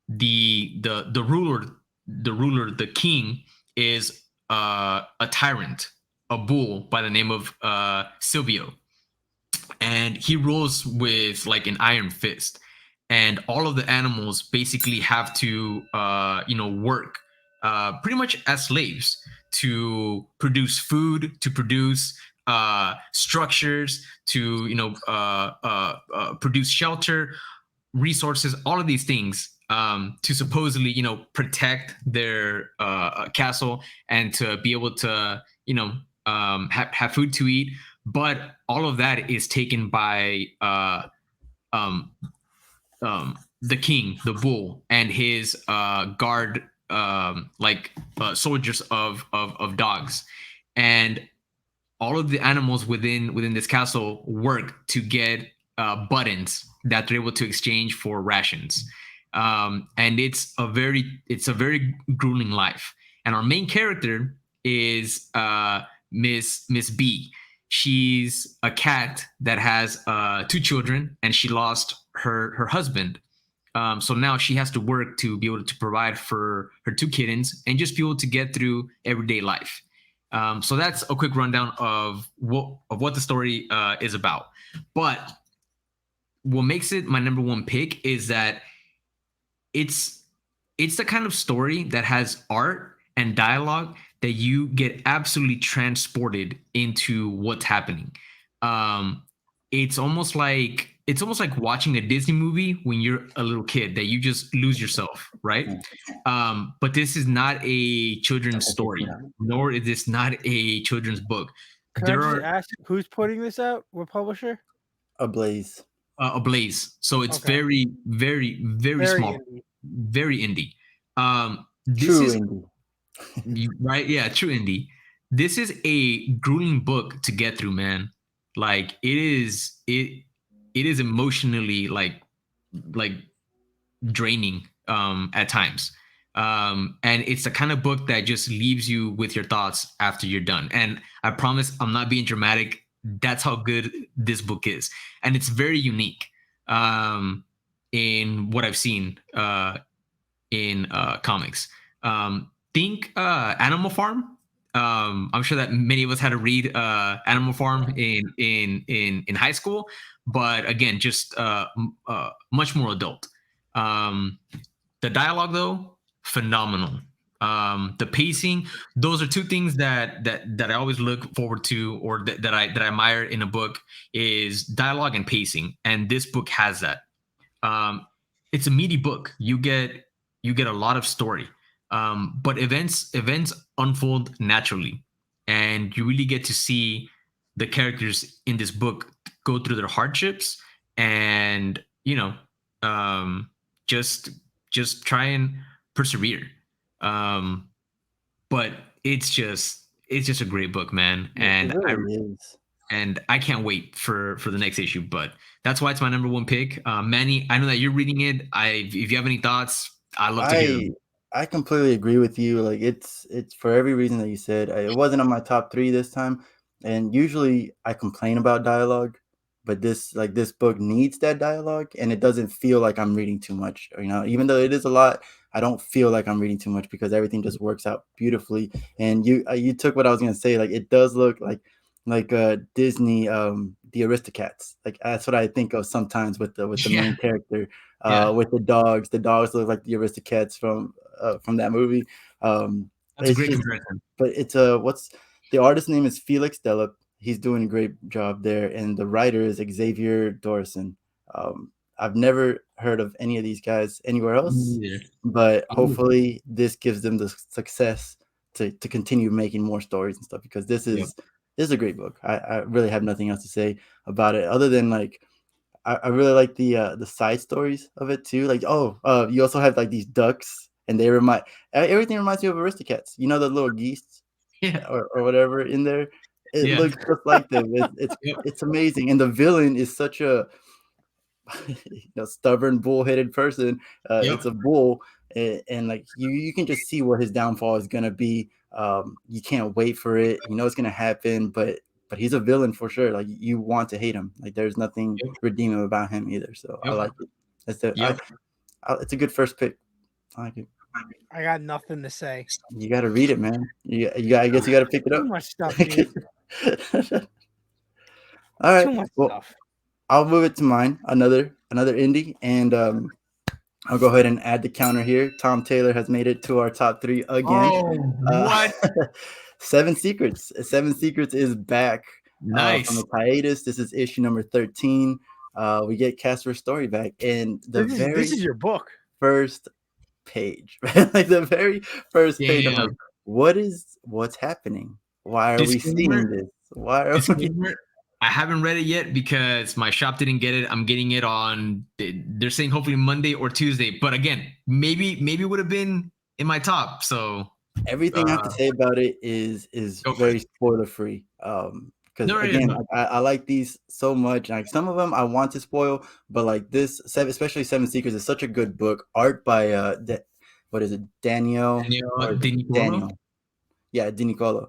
the ruler, the king, is a tyrant, a bull by the name of Silvio, and he rules with like an iron fist, and all of the animals basically have to work pretty much as slaves to produce food, to produce structures, to produce shelter, resources, all of these things, to supposedly protect their castle and to be able to have food to eat. But all of that is taken by the king, the bull, and his guard, soldiers of dogs. And all of the animals within this castle work to get buttons that they're able to exchange for rations. And it's a very grueling life. And our main character is Miss B. She's a cat that has 2 children, and she lost her husband. So now she has to work to be able to provide for her 2 kittens and just be able to get through everyday life. So that's a quick rundown of what the story is about. But what makes it my number one pick is that it's the kind of story that has art and dialogue that you get absolutely transported into what's happening. it's almost like watching a Disney movie when you're a little kid that you just lose yourself, right? But this is not a children's story, nor is this not a children's book. Can There I just are ask who's putting this out? What publisher? Ablaze. Ablaze, so it's Okay. very, very, very Very small, indie. very indie. This True is indie. right, yeah, true indie. This is a grueling book to get through, man. Like it is emotionally like draining at times. And it's the kind of book that just leaves you with your thoughts after you're done. And I promise I'm not being dramatic. That's how good this book is. And it's very unique in what I've seen in comics. Think Animal Farm. I'm sure that many of us had to read Animal Farm in high school, but again, just much more adult. The dialogue, though, phenomenal. The pacing; those are two things that I always look forward to, or that I admire in a book is dialogue and pacing, and this book has that. It's a meaty book. You get a lot of story, but events unfold naturally, and you really get to see the characters in this book go through their hardships, and just try and persevere. But it's just a great book, man, and It really is. I can't wait for the next issue. But that's why it's my number one pick. Manny, I know that you're reading it. If you have any thoughts, I'd love to hear them. I completely agree with you. Like it's for every reason that you said. It wasn't on my top 3 this time, and usually I complain about dialogue, but this book needs that dialogue, and it doesn't feel like I'm reading too much. Even though it is a lot, I don't feel like I'm reading too much because everything just works out beautifully. And you took what I was gonna say. Like it does look like Disney, the Aristocats. Like that's what I think of sometimes with the main character, with the dogs. The dogs look like the Aristocats from that movie. That's a It's great just, comparison. but it's what's the artist's name is Felix Delep. He's doing a great job there, and the writer is Xavier Dorson. I've never heard of any of these guys anywhere else, but hopefully this gives them the success to continue making more stories and stuff, because this is a great book. I really have nothing else to say about it other than like I really like the side stories of it too. Like you also have like these ducks, and they remind everything reminds me of Aristocats. You know the little geese, or whatever in there. It looks just like them. It's amazing, and the villain is such a stubborn, bullheaded person. It's a bull, and like you can just see what his downfall is gonna be. You can't wait for it. You know it's gonna happen, but he's a villain for sure. Like you want to hate him. Like there's nothing redeeming about him either. So I like it. It's a good first pick. I like it. I got nothing to say. You got to read it, man. I guess you got to pick it up. Too much stuff, dude. All right. Too much stuff. I'll move it to mine. Another indie, and I'll go ahead and add the counter here. Tom Taylor has made it to our top 3 again. Oh, what? Seven Secrets. Seven Secrets is back. Nice. From the hiatus. This is issue number 13. We get Casper's story back, and this is your book. First page, like the very first page. I'm like, what's happening? Why are we seeing this? Why are we? I haven't read it yet because my shop didn't get it. I'm getting it on. They're saying hopefully Monday or Tuesday. But again, maybe it would have been in my top. So everything I have to say about it is very spoiler free. Because I like these so much. Like some of them I want to spoil, but like this, especially Seven Secrets, is such a good book. Art by what is it, Daniel? Daniel. Yeah, DiNiccolo.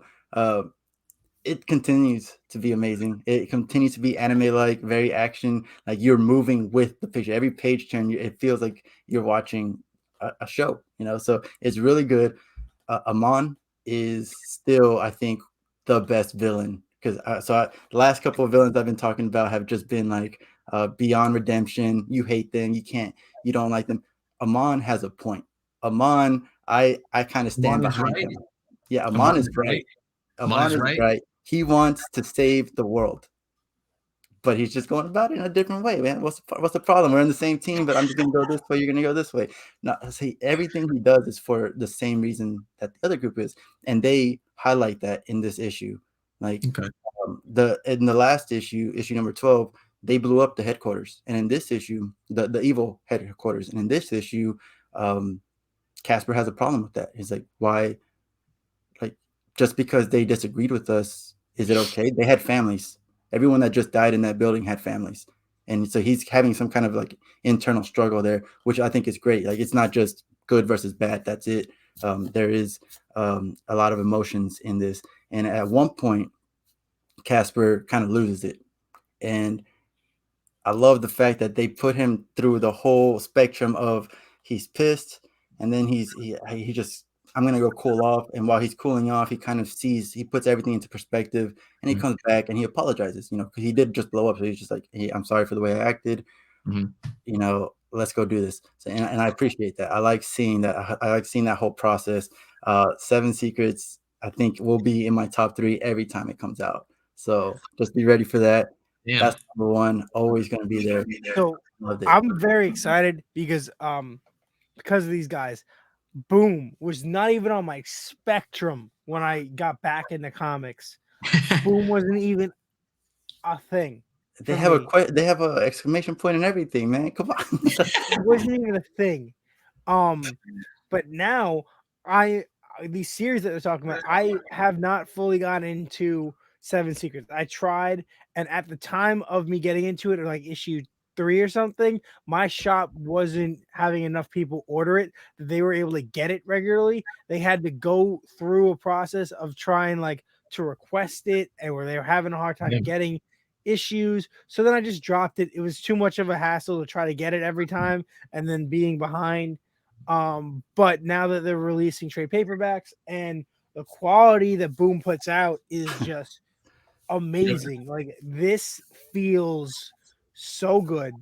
It continues to be amazing. It continues to be anime-like, very action. Like you're moving with the picture. Every page turn, it feels like you're watching a show. So it's really good. Amon is still, I think, the best villain, because the last couple of villains I've been talking about have just been like beyond redemption. You hate them, you don't like them. Amon has a point. Amon, I kind of stand behind him. Yeah, Amon is right. Amon is right. He wants to save the world, but he's just going about it in a different way, man. What's the problem? We're in the same team, but I'm just gonna go this way. You're gonna go this way. No, see, everything he does is for the same reason that the other group is, and they highlight that in this issue. Like Okay. in the last issue, issue number 12, they blew up the headquarters, and in this issue, the evil headquarters, and in this issue, Casper has a problem with that. He's like, why? Like, just because they disagreed with us, is it okay? They had families. Everyone that just died in that building had families, and so he's having some kind of like internal struggle there, which I think is great. Like, it's not just good versus bad. That's it. There is a lot of emotions in this, and at one point, Casper kind of loses it, and I love the fact that they put him through the whole spectrum of he's pissed, and then he just, I'm gonna go cool off, and while he's cooling off, he kind of he puts everything into perspective, and he comes back and he apologizes, because he did just blow up, so he's just like, hey, I'm sorry for the way I acted, let's go do this. So, and I appreciate that. I like seeing that. I like seeing that whole process. Seven Secrets, I think, will be in my top 3 every time it comes out. So just be ready for that. Yeah. That's number 1. Always going to be there. So I'm very excited because of these guys. Boom was not even on my spectrum when I got back into comics. Boom wasn't even a thing. They have a exclamation point and everything, man. Come on. It wasn't even a thing. But now these series that they're talking about, I have not fully gotten into Seven Secrets. I tried, and at the time of me getting into it, or like issue 3 or something, my shop wasn't having enough people order it that they were able to get it regularly. They had to go through a process of trying like to request it, and where they were having a hard time getting issues. So then I just dropped it. It was too much of a hassle to try to get it every time, and then being behind. But now that they're releasing trade paperbacks, and the quality that Boom puts out is just amazing. Like, this feels so good.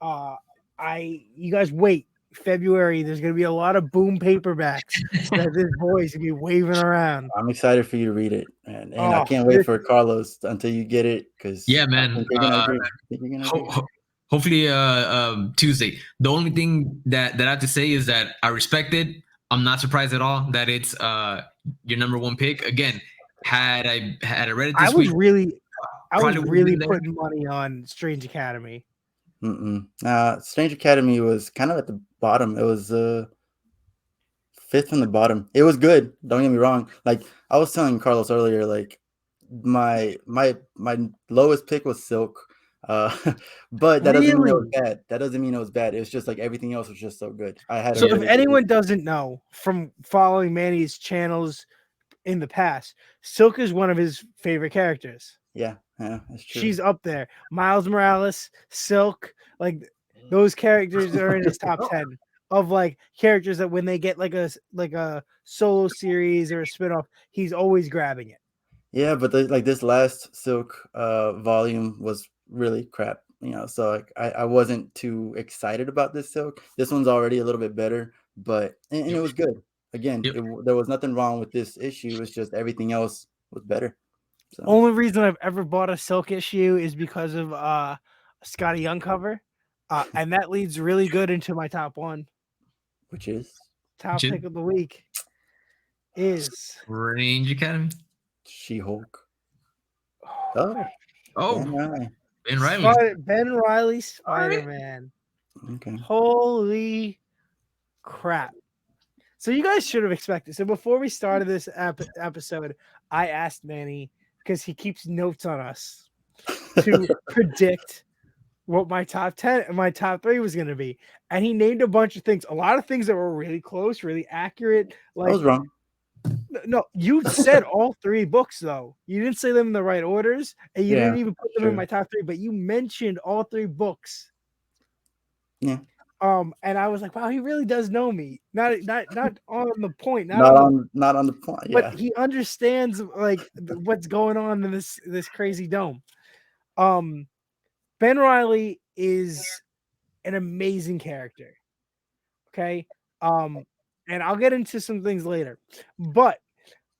You guys wait. February, there's gonna be a lot of Boom paperbacks that this boy's gonna be waving around. I'm excited for you to read it, and I can't wait for Carlos until you get it, because man. Hopefully Tuesday. The only thing that I have to say is that I respect it. I'm not surprised at all that it's your number 1 pick. Again, had I read it this week, I was really putting money on Strange Academy. Strange Academy was kind of at the bottom. It was 5th from the bottom. It was good. Don't get me wrong. Like, I was telling Carlos earlier, like, my lowest pick was Silk. But that doesn't mean it was bad. That doesn't mean it was bad. It was just like everything else was just so good. So if anyone doesn't know from following Manny's channels in the past, Silk is one of his favorite characters. Yeah, that's true. She's up there. Miles Morales, Silk, like those characters are in his top 10 of like characters that when they get like a solo series or a spinoff, he's always grabbing it. Yeah, but this last Silk volume was really crap, so like I wasn't too excited about this Silk. This one's already a little bit better, but and it was good. Again, there was nothing wrong with this issue. It's just everything else was better. So. Only reason I've ever bought a Silk issue is because of Scotty Young cover, and that leads really good into my top 1, which is top pick of the week is Strange Academy. She-Hulk. Ben Riley. Ben Riley Spider-Man. Okay. Holy crap. So you guys should have expected. So before we started this episode, I asked Manny, because he keeps notes on us, to predict what my top 10 and my top 3 was going to be. And he named a bunch of things, a lot of things that were really close, really accurate. Like, I was wrong. No, you said all 3 books, though. You didn't say them in the right orders, and you didn't even put them in my top 3, but you mentioned all 3 books. Yeah. And I was like, wow, he really does know me. Not on the point. Not on the point. Yeah. But he understands like what's going on in this crazy dome. Ben Riley is an amazing character. Okay. And I'll get into some things later. But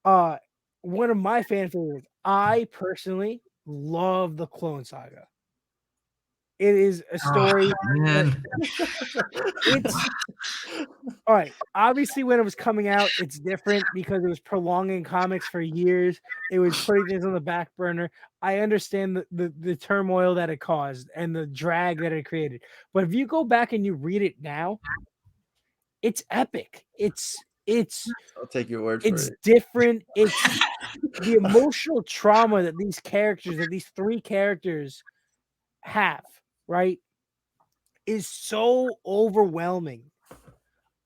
one of my fan favorites, I personally love the Clone Saga. It is a story. Man. It's all right. Obviously, when it was coming out, it's different because it was prolonging comics for years. It was putting things on the back burner. I understand the turmoil that it caused and the drag that it created. But if you go back and you read it now, it's epic. I'll take your word for It's it. different. It's the emotional trauma that these three characters have, right, is so overwhelming.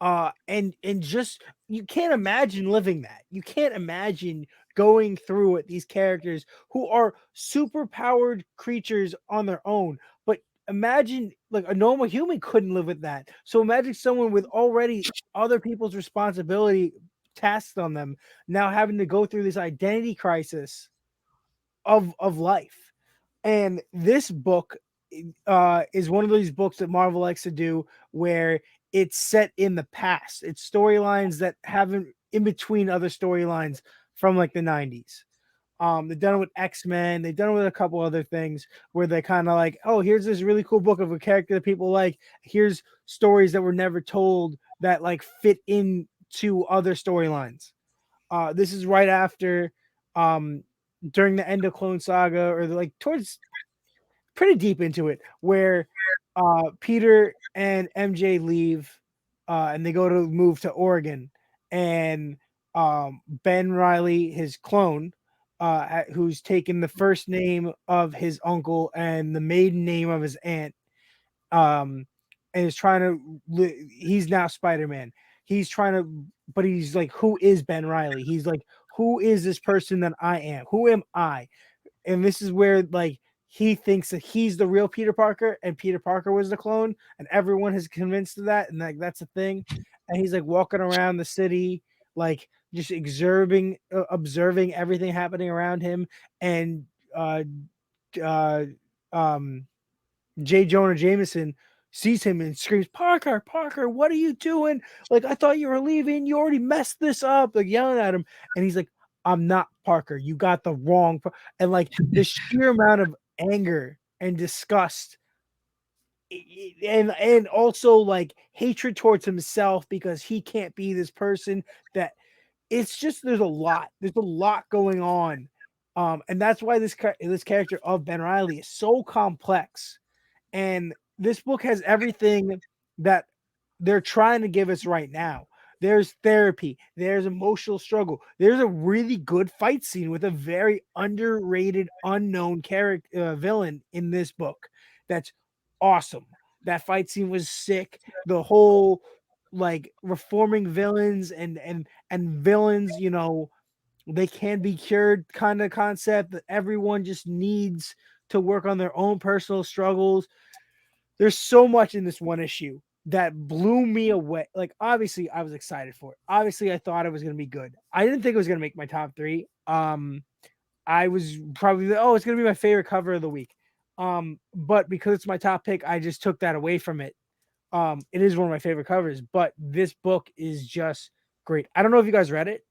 And just you can't imagine living that. You can't imagine going through it. These characters who are super powered creatures on their own, but imagine like a normal human couldn't live with that. So imagine someone with already other people's responsibility tasked on them now having to go through this identity crisis of life. And this book is one of these books that Marvel likes to do where it's set in the past. It's storylines that haven't in between other storylines from like the 90s. They've done it with X-Men, they've done it with a couple other things where they kind of like, oh, here's this really cool book of a character that people like. Here's stories that were never told that like fit into other storylines. This is right after during the end of Clone Saga, or like towards pretty deep into it, where Peter and MJ leave and they go to move to Oregon, and Ben Riley, his clone, who's taken the first name of his uncle and the maiden name of his aunt, and is trying to he's now Spider-Man. He's trying to, but he's like, who is Ben Riley? He's like, who is this person that I am? Who am I? And this is where like he thinks that he's the real Peter Parker and Peter Parker was the clone, and everyone is convinced of that, and like that's a thing. And he's like walking around the city, like just observing everything happening around him. And uh uh J. Jonah Jameson sees him and screams, Parker, Parker, what are you doing? Like, I thought you were leaving. You already messed this up, like yelling at him. And he's like, I'm not Parker. You got the wrong. And like the sheer amount of anger and disgust and also like hatred towards himself because he can't be this person that it's just there's a lot going on. And that's why this character of Ben Riley is so complex. And this book has everything that they're trying to give us right now. There's therapy, there's emotional struggle, there's a really good fight scene with a very underrated, unknown character villain in this book. That's awesome. That fight scene was sick. The whole like reforming villains and villains, you know, they can be cured kind of concept that everyone just needs to work on their own personal struggles. There's so much in this one issue that blew me away. Like, obviously, I was excited for it. Obviously, I thought it was going to be good. I didn't think it was going to make my top 3. I was probably, it's going to be my favorite cover of the week. But because it's my top pick, I just took that away from it. It is one of my favorite covers, but this book is just great. I don't know if you guys read it.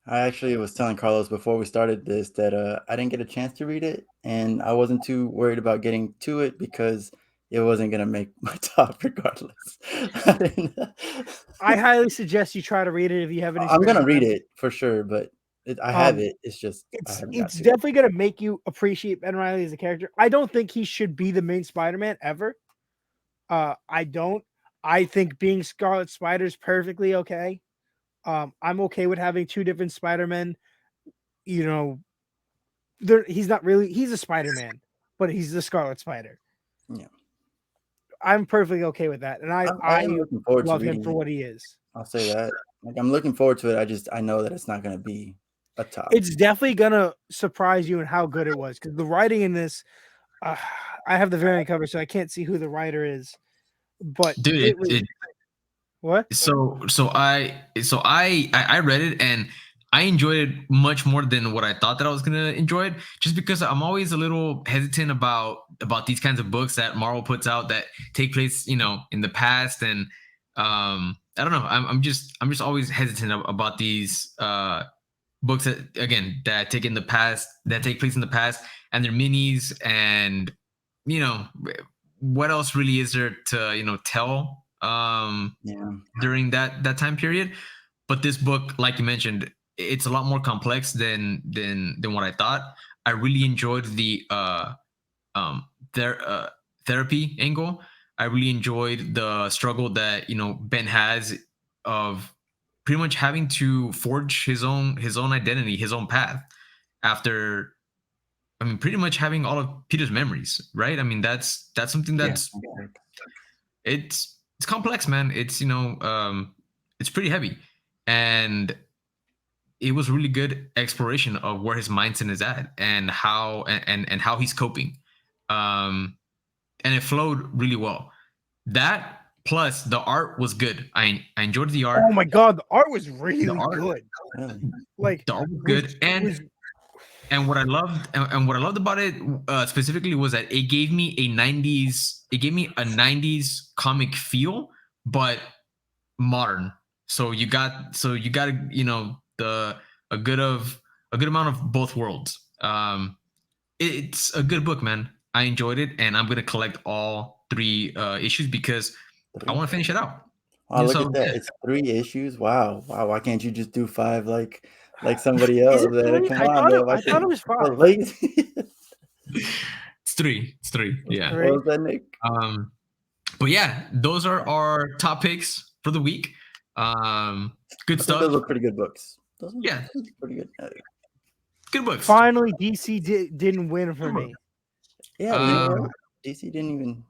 I actually was telling Carlos before we started this that I didn't get a chance to read it, and I wasn't too worried about getting to it because it wasn't going to make my top regardless. I highly suggest you try to read it if you haven't. I'm going to read it for sure, but I have it. It's just it's definitely going to make you appreciate Ben Riley as a character. I don't think he should be the main Spider-Man ever. I don't. I think being Scarlet Spider is perfectly okay. I'm okay with having 2 different Spider-Men. You know, he's a Spider-Man, but he's the Scarlet Spider. Yeah. I'm perfectly okay with that. And I am looking forward love to him for what he is. I'll say that. Like, I'm looking forward to it. I know that it's not going to be a top. It's definitely going to surprise you in how good it was. Because the writing in this, I have the variant cover, so I can't see who the writer is. But dude, what? So I read it and I enjoyed it much more than what I thought that I was gonna enjoy it. Just because I'm always a little hesitant about these kinds of books that Marvel puts out that take place, you know, in the past, and I don't know. I'm just always hesitant about these books that take place in the past, and they're minis, and you know, what else really is there to, tell Yeah. during that time period? But this book, like you mentioned, it's a lot more complex than what I thought. I really enjoyed the their therapy angle. I really enjoyed the struggle that Ben has of pretty much having to forge his own identity, his own path after. I mean, pretty much having all of Peter's memories, right? I mean, that's something Yeah. that's it's complex, man. It's pretty heavy, and it was really good exploration of where his mindset is at and how he's coping, and it flowed really well. That plus the art was good. I enjoyed the art. Oh my god, the art was really The art- good. Really? Like The art was good, and what I loved about it specifically was that it gave me a 90s comic feel, but modern. So you got the a good amount of both worlds. It's a good book, man. I enjoyed it, and I'm gonna collect all 3 issues because I want to finish it out. Wow, look So at that. It's 3 issues. Wow. Wow. Why can't you just do 5 like somebody else? Is it Man? three? Come I on, thought man. it, I thought it was So 5. lazy. it's three. Yeah. Three. What was that, Nick? But yeah, those are our top picks for the week. Good I think stuff. those were pretty good books. Those were Yeah. pretty good. Good books. Finally, DC didn't win for me. Yeah, you know Um, what? DC didn't even.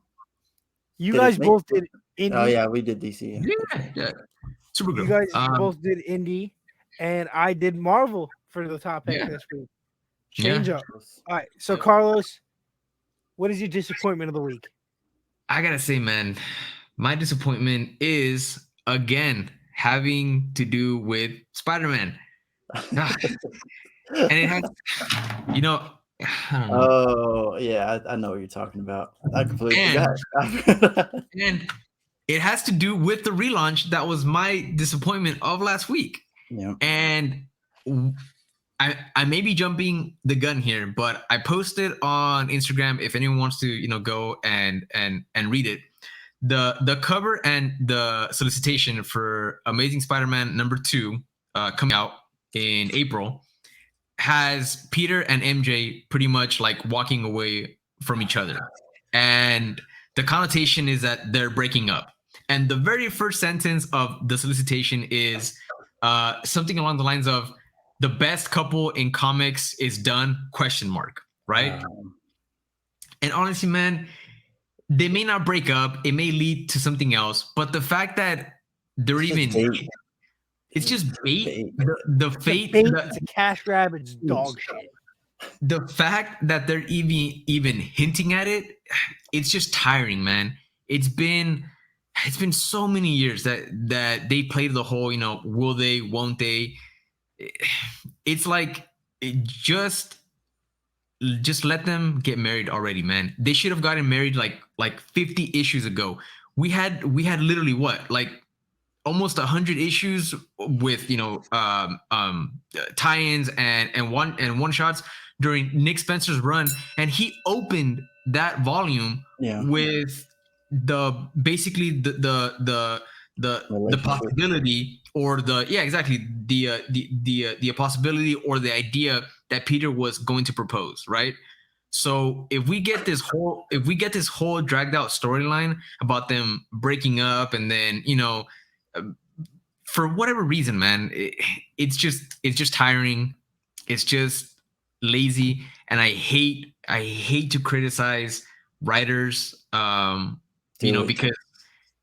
You Did it guys make- both did indie. Oh yeah, we did DC. Yeah. Supergirl. You guys both did indie, and I did Marvel for the top pick Yeah. this week. Yeah. Change up. All right, so Carlos, what is your disappointment of the week? I gotta say, man, my disappointment is again having to do with Spider-Man. Ah, and it has, I don't know. Oh yeah, I know what you're talking about. I completely And- forgot. And it has to do with the relaunch that was my disappointment of last week. Yeah. And I may be jumping the gun here, but I posted on Instagram if anyone wants to, go and read it. The cover and the solicitation for Amazing Spider-Man number 2 coming out in April has Peter and MJ pretty much like walking away from each other. And the connotation is that they're breaking up. And the very first sentence of the solicitation is something along the lines of the best couple in comics is done ? Right? And honestly, man, they may not break up. It may lead to something else. But the fact that they're it's just bait. The fate. It's a cash grab. It's dog shit. The fact that they're even hinting at it, it's just tiring, man. It's been so many years that they played the whole, will they, won't they? It's like just let them get married already, man. They should have gotten married like 50 issues ago. We had literally what, like almost 100 issues with tie-ins and one shots during Nick Spencer's run, and he opened that volume with basically the possibility or the possibility or the idea that Peter was going to propose, right? So if we get this whole dragged out storyline about them breaking up and then for whatever reason, man, it's just tiring. It's just lazy, and I hate to criticize writers,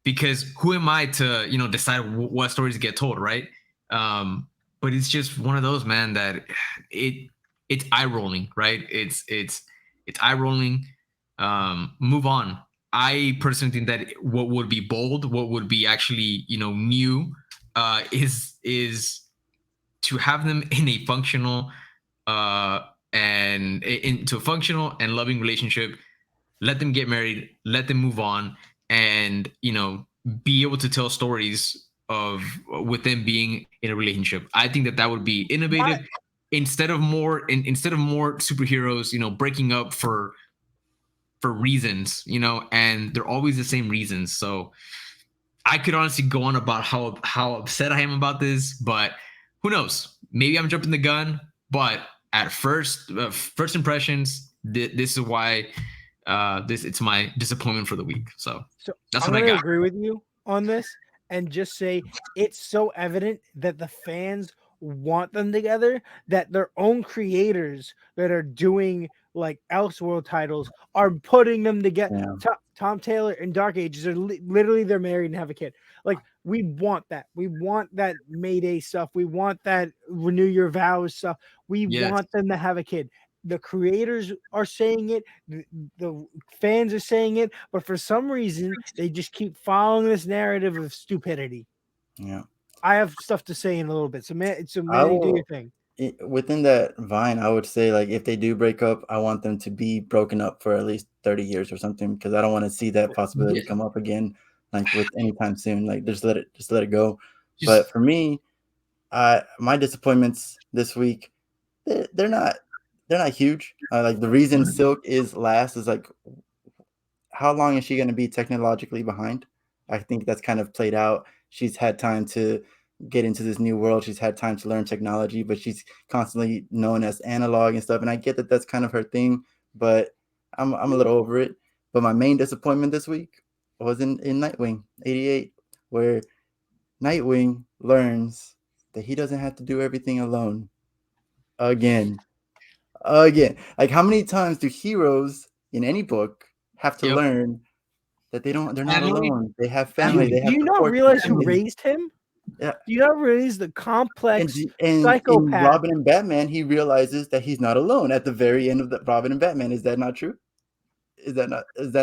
because who am I to decide what stories get told, right? But it's just one of those, man, that it's eye rolling, right? It's eye rolling. Move on. I personally think that what would be bold, what would be actually new, is to have them in a functional and into a functional and loving relationship. Let them get married, let them move on, and be able to tell stories with them being in a relationship. I think that would be innovative. Instead of more superheroes breaking up for for reasons, and they're always the same reasons. So I could honestly go on about how upset I am about this, but who knows? Maybe I'm jumping the gun. But at first impressions, this is why it's my disappointment for the week. So that's I'm what I going to got. agree with you on this and just say it's so evident that the fans want them together that their own creators that are doing like Elseworld titles are putting them together. Yeah. Tom Taylor and Dark Ages are literally they're married and have a kid. Like we want that. We want that Mayday stuff. We want that renew your vows stuff. We want them to have a kid. The creators are saying it, the fans are saying it, but for some reason they just keep following this narrative of stupidity. Yeah. I have stuff to say in a little bit. So Manny, do your thing. Within that vine, I would say like if they do break up, I want them to be broken up for at least 30 years or something, because I don't want to see that possibility come up again, like with anytime soon. Like just let it go. But for me, my disappointments this week, they're not huge. Like the reason Silk is last is like, how long is she going to be technologically behind? I think that's kind of played out. She's had time to get into this new world. She's had time to learn technology, but she's constantly known as analog and stuff. And I get that that's kind of her thing, but I'm a little over it. But my main disappointment this week was in Nightwing 88, where Nightwing learns that he doesn't have to do everything alone. Again. Like how many times do heroes in any book have to learn that they're not alone? They have family. They have do you not realize who raised him? Yeah. Do you not realize the complex and psychopath? In Robin and Batman, he realizes that he's not alone at the very end of the Robin and Batman. Is that not true? Is that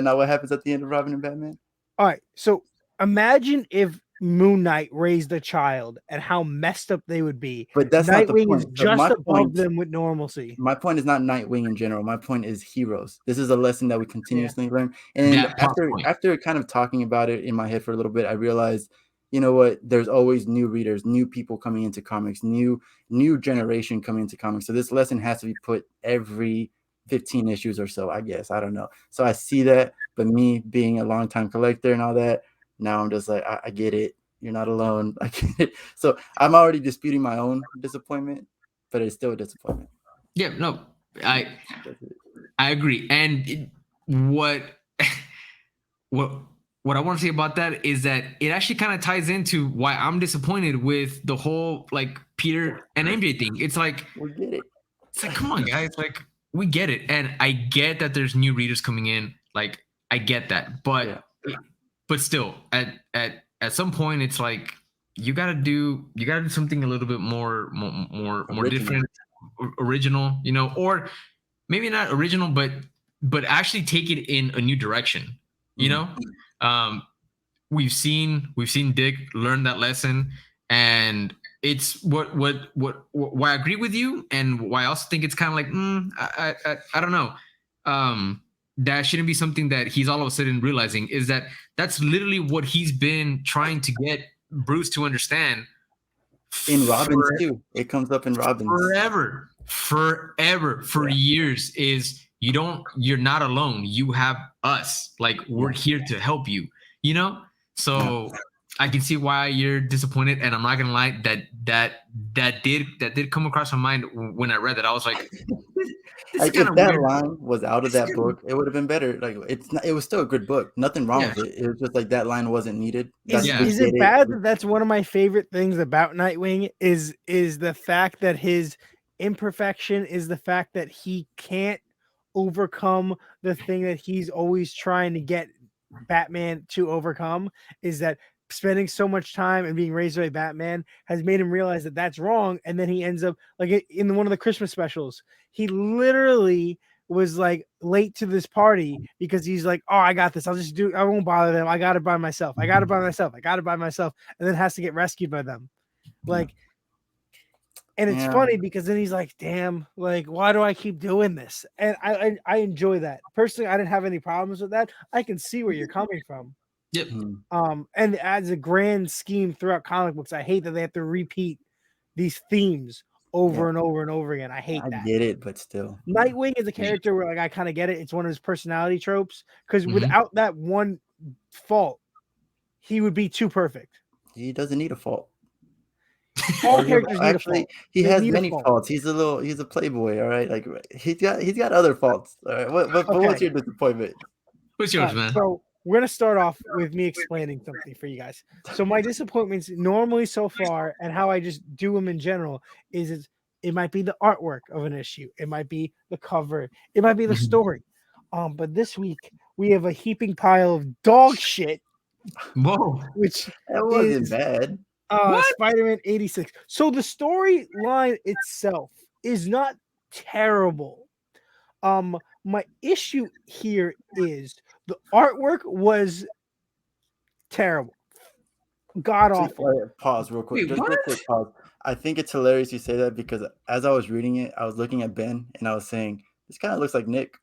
not what happens at the end of Robin and Batman? All right. So imagine if Moon Knight raised a child and how messed up they would be. But that's Nightwing not the point. is just above them with normalcy. My point is not Nightwing in general. My point is heroes. This is a lesson that we continuously learn. And after kind of talking about it in my head for a little bit, I realized, you know what? There's always new readers, new people coming into comics, new generation coming into comics. So this lesson has to be put every 15 issues or so, I guess. I don't know. So I see that, but me being a longtime collector and all that, now I'm just like, I get it. You're not alone. I get it. So I'm already disputing my own disappointment, but it's still a disappointment. Yeah, no, I agree. And what I want to say about that is that it actually kind of ties into why I'm disappointed with the whole like Peter and MJ thing. It's like, we get it. It's like, come on, guys, like we get it, and I get that there's new readers coming in. Like I get that, but still, at some point, it's like you gotta do something a little bit more different, original, or maybe not original, but actually take it in a new direction. We've seen Dick learn that lesson, and it's why I agree with you, and why I also think it's kind of like I don't know. That shouldn't be something that he's all of a sudden realizing, is that that's literally what he's been trying to get Bruce to understand. In Robin's too. It comes up in Robin's. Forever, for years, is you're not alone. You have us. Like we're here to help you, So I can see why you're disappointed, and I'm not gonna lie, that did come across my mind when I read that. I was like, like if that line was out of that book, it would have been better. Like it was still a good book. Nothing wrong with it. It was just like that line wasn't needed. Is it bad that that's one of my favorite things about Nightwing is the fact that his imperfection is the fact that he can't overcome the thing that he's always trying to get Batman to overcome, is that spending so much time and being raised by Batman has made him realize that that's wrong. And then he ends up like in one of the Christmas specials, he literally was like late to this party because he's like, oh, I got this. I won't bother them. I got it by myself. And then has to get rescued by them. Like, and it's funny because then he's like, damn, like, why do I keep doing this? And I enjoy that. Personally, I didn't have any problems with that. I can see where you're coming from. Yep. And as a grand scheme throughout comic books, I hate that they have to repeat these themes over and over and over again. I hate I that. get it, but still. Nightwing is a character where like I kind of get it. It's one of his personality tropes because Mhm. without that one fault, he would be too perfect. He doesn't need a fault. All Or he- characters need a actually, fault. he They has need a many fault. faults. He's a playboy, all right? Like he's got other faults. All right. But what's Okay. your disappointment? What's yours, man? So we're gonna start off with me explaining something for you guys. So my disappointments normally so far, and how I just do them in general, is it might be the artwork of an issue, it might be the cover, it might be the Mhm. story. But this week we have a heaping pile of dog shit, Whoa. which That wasn't is bad. What? Spider-Man 86. So the storyline itself is not terrible. My issue here is the artwork was terrible, god See, awful. pause real quick. Wait, Just real what? quick, pause. I think it's hilarious you say that because as I was reading it, I was looking at Ben and I was saying, this kind of looks like Nick.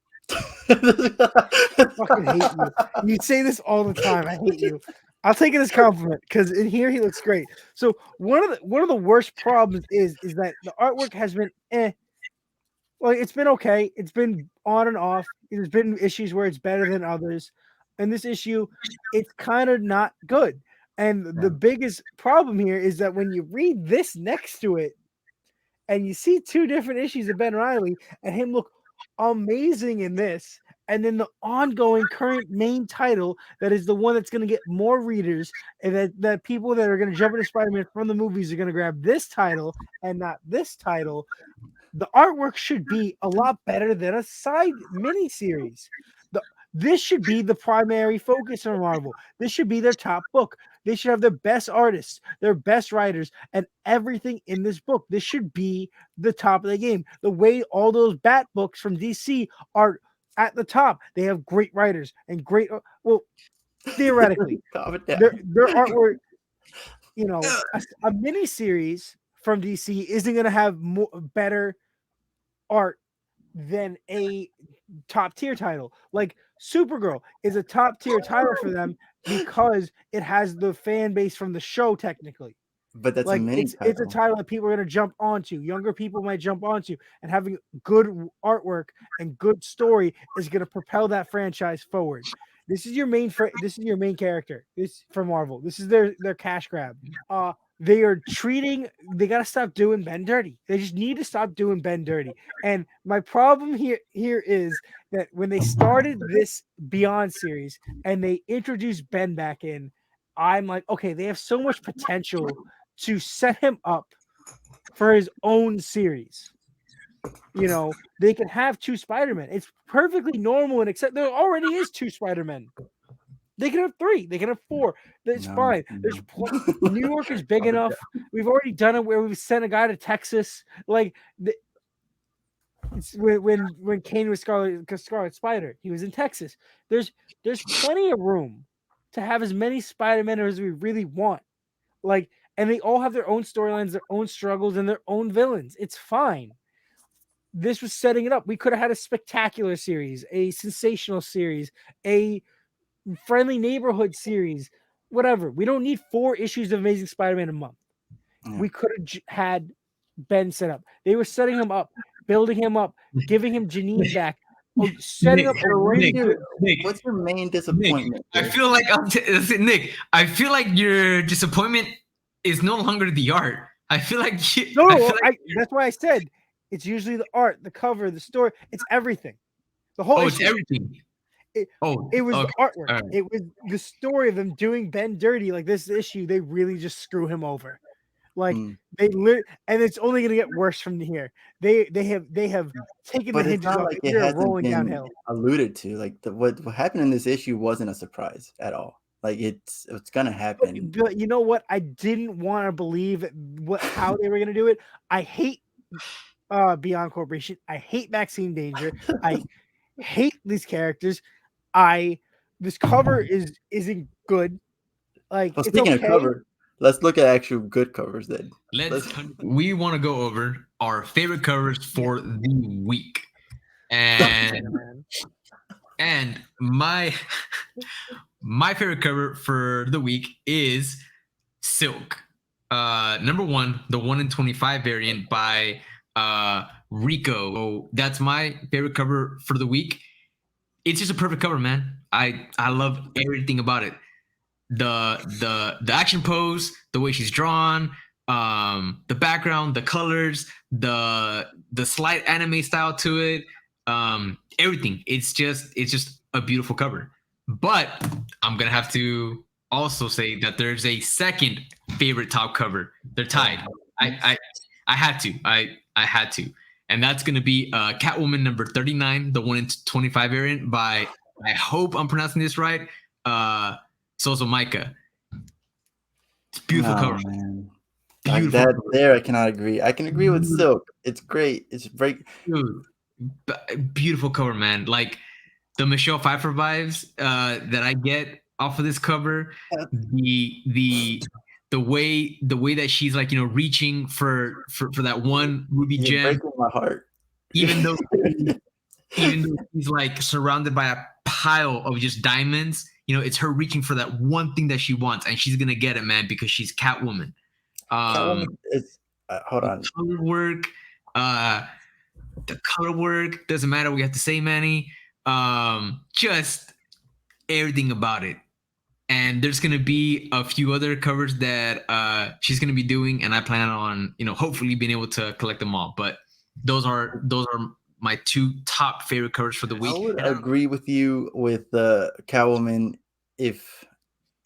Fucking hate you. You say this all the time. I hate you. I'll take it as compliment because in here he looks great. So one of the worst problems is that the artwork has been Like it's been okay. It's been on and off. There's been issues where it's better than others. And this issue, it's kind of not good. And the biggest problem here is that when you read this next to it and you see two different issues of Ben Riley and him look amazing in this, and then the ongoing current main title that is the one that's going to get more readers, and that people that are going to jump into Spider-Man from the movies are going to grab this title and not this title. The artwork should be a lot better than a side miniseries. This should be the primary focus of Marvel. This should be their top book. They should have their best artists, their best writers, and everything in this book. This should be the top of the game. The way all those Bat books from DC are at the top. They have great writers and great, well, theoretically, Calm it down. their artwork, a miniseries from DC isn't going to have better art than a top tier title. Like Supergirl is a top tier title for them because it has the fan base from the show technically. But that's Like a mini it's a title that people are going to jump onto. Younger people might jump onto, and having good artwork and good story is going to propel that franchise forward. This is your main character. This for Marvel. This is their cash grab. They got to stop doing Ben dirty. They just need to stop doing Ben dirty. And my problem here is that when they started this Beyond series and they introduced Ben back in, I'm like, okay, they have so much potential to set him up for his own series. They can have two Spider-Men. It's perfectly normal and accept. There already is two Spider-Men. They can have three. They can have four. That's fine. There's New York is big enough. We've already done it where we've sent a guy to Texas. Like when Kane was Scarlet Spider, he was in Texas. There's plenty of room to have as many Spider-Men as we really want. Like, and they all have their own storylines, their own struggles, and their own villains. It's fine. This was setting it up. We could have had a spectacular series, a sensational series, a friendly neighborhood series, whatever. We don't need 4 issues of Amazing Spider-Man a month. Yeah. We could have had Ben set up. They were setting him up, building him up, giving him Janine back, setting up a really good. Nick, What's your main disappointment? I feel like Nick. I feel like your disappointment is no longer the art. I feel like that's why I said it's usually the art, the cover, the story. It's everything. The whole. It's everything. It was the artwork. Right. It was the story of them doing Ben dirty. Like this issue, they really just screw him over. Like and it's only going to get worse from here. They have taken the hinges off. Like they're rolling downhill. Alluded to like what happened in this issue wasn't a surprise at all. Like it's gonna happen. But you know what? I didn't want to believe how they were going to do it. I hate Beyond Corporation. I hate Maxine Danger. I hate these characters. This cover isn't good. Like, speaking of cover, let's look at actual good covers then. We want to go over our favorite covers for the week, and my favorite cover for the week is Silk. number one, the 1 in 25 variant by Rico. So that's my favorite cover for the week. It's just a perfect cover, man. I love everything about it. The action pose, the way she's drawn, the background, the colors, the slight anime style to it, everything. It's just a beautiful cover. But I'm gonna have to also say that there's a second favorite top cover. They're tied. I had to. I had to. And that's gonna be Catwoman number 39, the 1 in 25 variant by, I hope I'm pronouncing this right, Soso Micah. It's beautiful cover. Man. Beautiful Like that cover. there, I cannot agree. I can agree with Silk. It's great. It's very Dude, beautiful cover, man. Like the Michelle Pfeiffer vibes that I get off of this cover, the way that she's like, reaching for that one ruby you're gem, breaking my heart. even though she's like surrounded by a pile of just diamonds. It's her reaching for that one thing that she wants, and she's gonna get it, man, because she's Catwoman. Catwoman is hold on. The color work doesn't matter. We have to say many. Just everything about it. And there's gonna be a few other covers that she's gonna be doing, and I plan on hopefully being able to collect them all. But those are my two top favorite covers for the week. I would agree with you with Catwoman if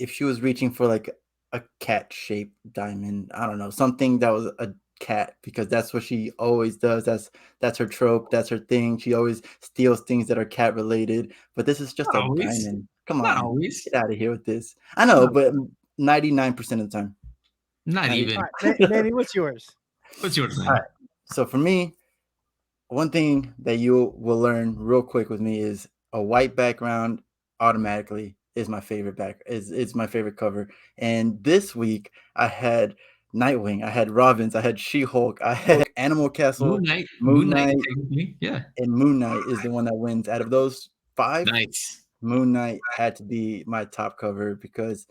she was reaching for like a cat shaped diamond. I don't know, something that was a cat, because that's what she always does. That's her trope. That's her thing. She always steals things that are cat related. But this is just Not a always. diamond. Come Not on, always. get out of here with this. I know, but 99% of the time. Not even. All right, Manny, what's yours? What's yours, man? All right. So for me, one thing that you will learn real quick with me is a white background automatically is my favorite is my favorite cover. And this week I had Nightwing, I had Robins, I had She-Hulk, I had Animal Castle, Moon Knight, yeah. and Moon Knight is the one that wins. Out of those 5, Nice. Moon Knight had to be my top cover because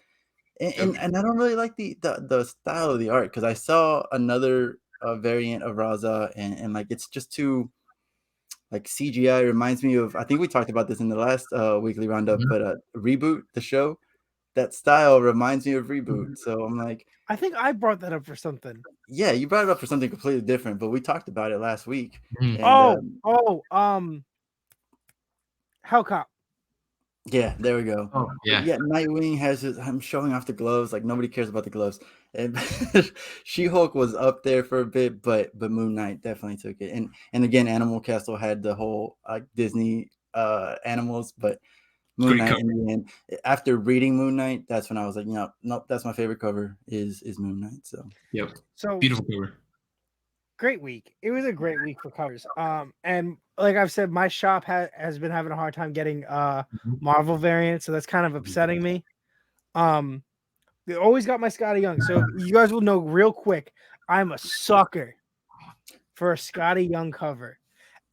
and I don't really like the style of the art, because I saw another variant of Raza and like it's just too like CGI. Reminds me of, I think we talked about this in the last weekly roundup, but Reboot, the show, that style reminds me of Reboot. So I'm like, I think I brought that up for something. yeah, you brought it up for something completely different, but we talked about it last week. And, Hellcop. yeah, there we go. Oh, yeah. Yeah, Nightwing has his, I'm showing off the gloves, like nobody cares about the gloves. And She-Hulk was up there for a bit, but Moon Knight definitely took it. And again, Animal Castle had the whole Disney animals, but Moon Knight in the end, after reading Moon Knight, that's when I was like, nope, that's my favorite cover is Moon Knight. So yep. So beautiful cover. Great week. It was a great week for covers. And like I've said, my shop has been having a hard time getting Marvel variants, so that's kind of upsetting me. They always got my Scotty Young. So you guys will know real quick, I'm a sucker for a Scotty Young cover.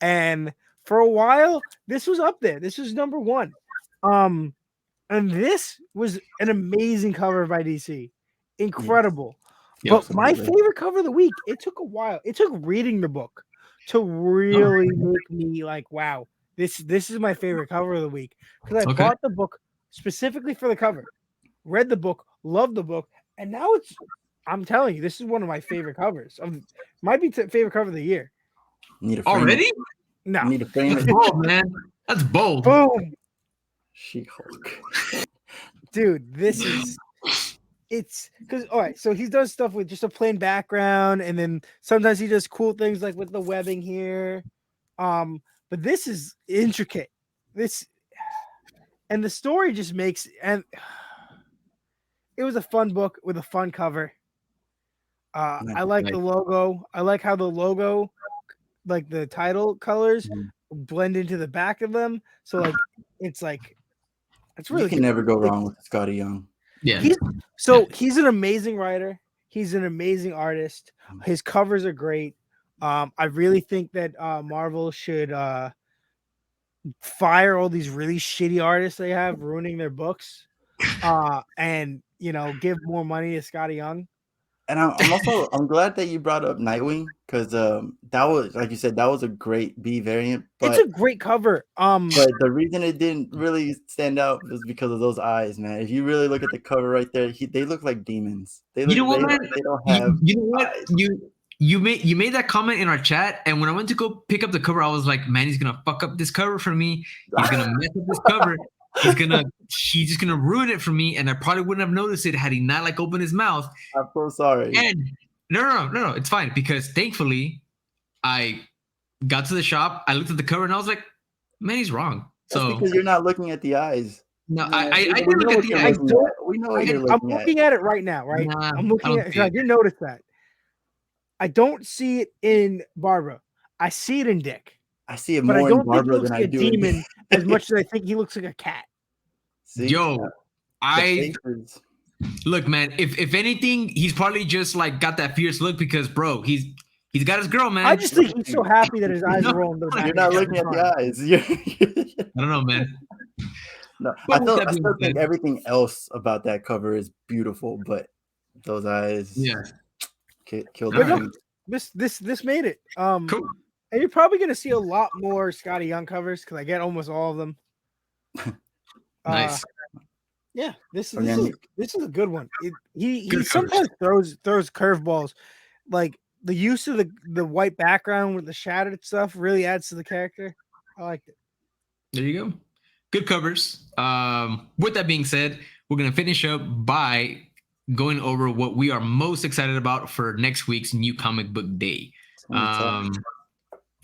And for a while, this was up there. This was number 1. And this was an amazing cover by DC. Incredible. But my favorite cover of the week, it took a while. It took reading the book to really make me like, wow, this is my favorite cover of the week. Because I bought the book specifically for the cover, read the book, loved the book, and now I'm telling you, this is one of my favorite covers. Might be favorite cover of the year. Need a frame already? No. Need a frame. That's bold, man. That's bold. Boom. She-Hulk. Dude, this is... It's because all right, so he does stuff with just a plain background, and then sometimes he does cool things like with the webbing here. But this is intricate. And the story just makes, and it was a fun book with a fun cover. I like the logo. I like how the logo, like the title colors, blend into the back of them. So like it's really you can never go wrong with Scotty Young. Yeah. He's an amazing writer. He's an amazing artist. His covers are great. I really think that Marvel should fire all these really shitty artists they have ruining their books, and give more money to Scotty Young. And I'm glad that you brought up Nightwing because that was, like you said, that was a great B variant. It's But a great cover. but the reason it didn't really stand out was because of those eyes, man. If you really look at the cover right there, they look like demons. You know what, man? They don't You, have you know what? eyes. You made that comment in our chat, and when I went to go pick up the cover, I was like, man, he's gonna fuck up this cover for me. He's gonna mess up this cover. He's just gonna ruin it for me, and I probably wouldn't have noticed it had he not like opened his mouth. I'm so sorry. And no, it's fine because thankfully I got to the shop, I looked at the cover, and I was like, man, he's wrong. That's So because you're not looking at the eyes. no, No, I we did know look at what the you're eyes. looking at. We know what you're I'm looking at. looking at it right now, right? Nah, I'm I looking don't at see like, it. you notice that. I don't see it in Barbara. I see it in Dick. I see it But I more in don't think he Barbara looks than like I a do in demon as much as I think he looks like a cat. See? Yo, The I faces. look, man. If anything, he's probably just like got that fierce look because, bro, he's got his girl, man. I just think he's so happy that his eyes No, are rolling to the back. You're of not his looking head. at the eyes. I don't know, man. No, But with I that being still think said- everything else about that cover is beautiful, but those eyes, Yeah. killed But the no, this made it. Cool. And you're probably gonna see a lot more Scotty Young covers because I get almost all of them. Nice. Yeah, this And then- is a good one. He Good sometimes throws curveballs, like the use of the white background with the shadowed stuff really adds to the character. I liked it. There you go. Good covers. With that being said, we're gonna finish up by going over what we are most excited about for next week's New Comic Book Day. It's gonna be tough.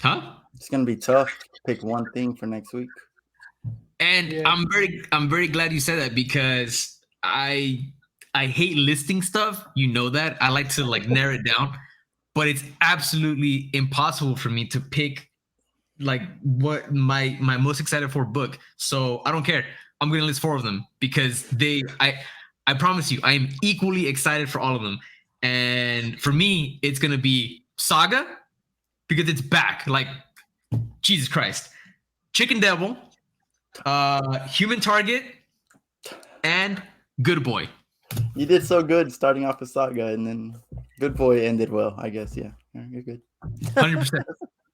Huh? It's gonna be tough to pick one thing for next week. And Yeah. I'm very glad you said that because I hate listing stuff. You know that. I like to like narrow it down, but it's absolutely impossible for me to pick like what my most excited for book. So I don't care. I'm gonna list 4 of them because I promise you I am equally excited for all of them. And for me, it's gonna be Saga because it's back. Like Jesus Christ, Chicken Devil, Human Target, and Good Boy. You did so good starting off with Saga, and then Good Boy ended well, I guess. Yeah, you're good. 100%.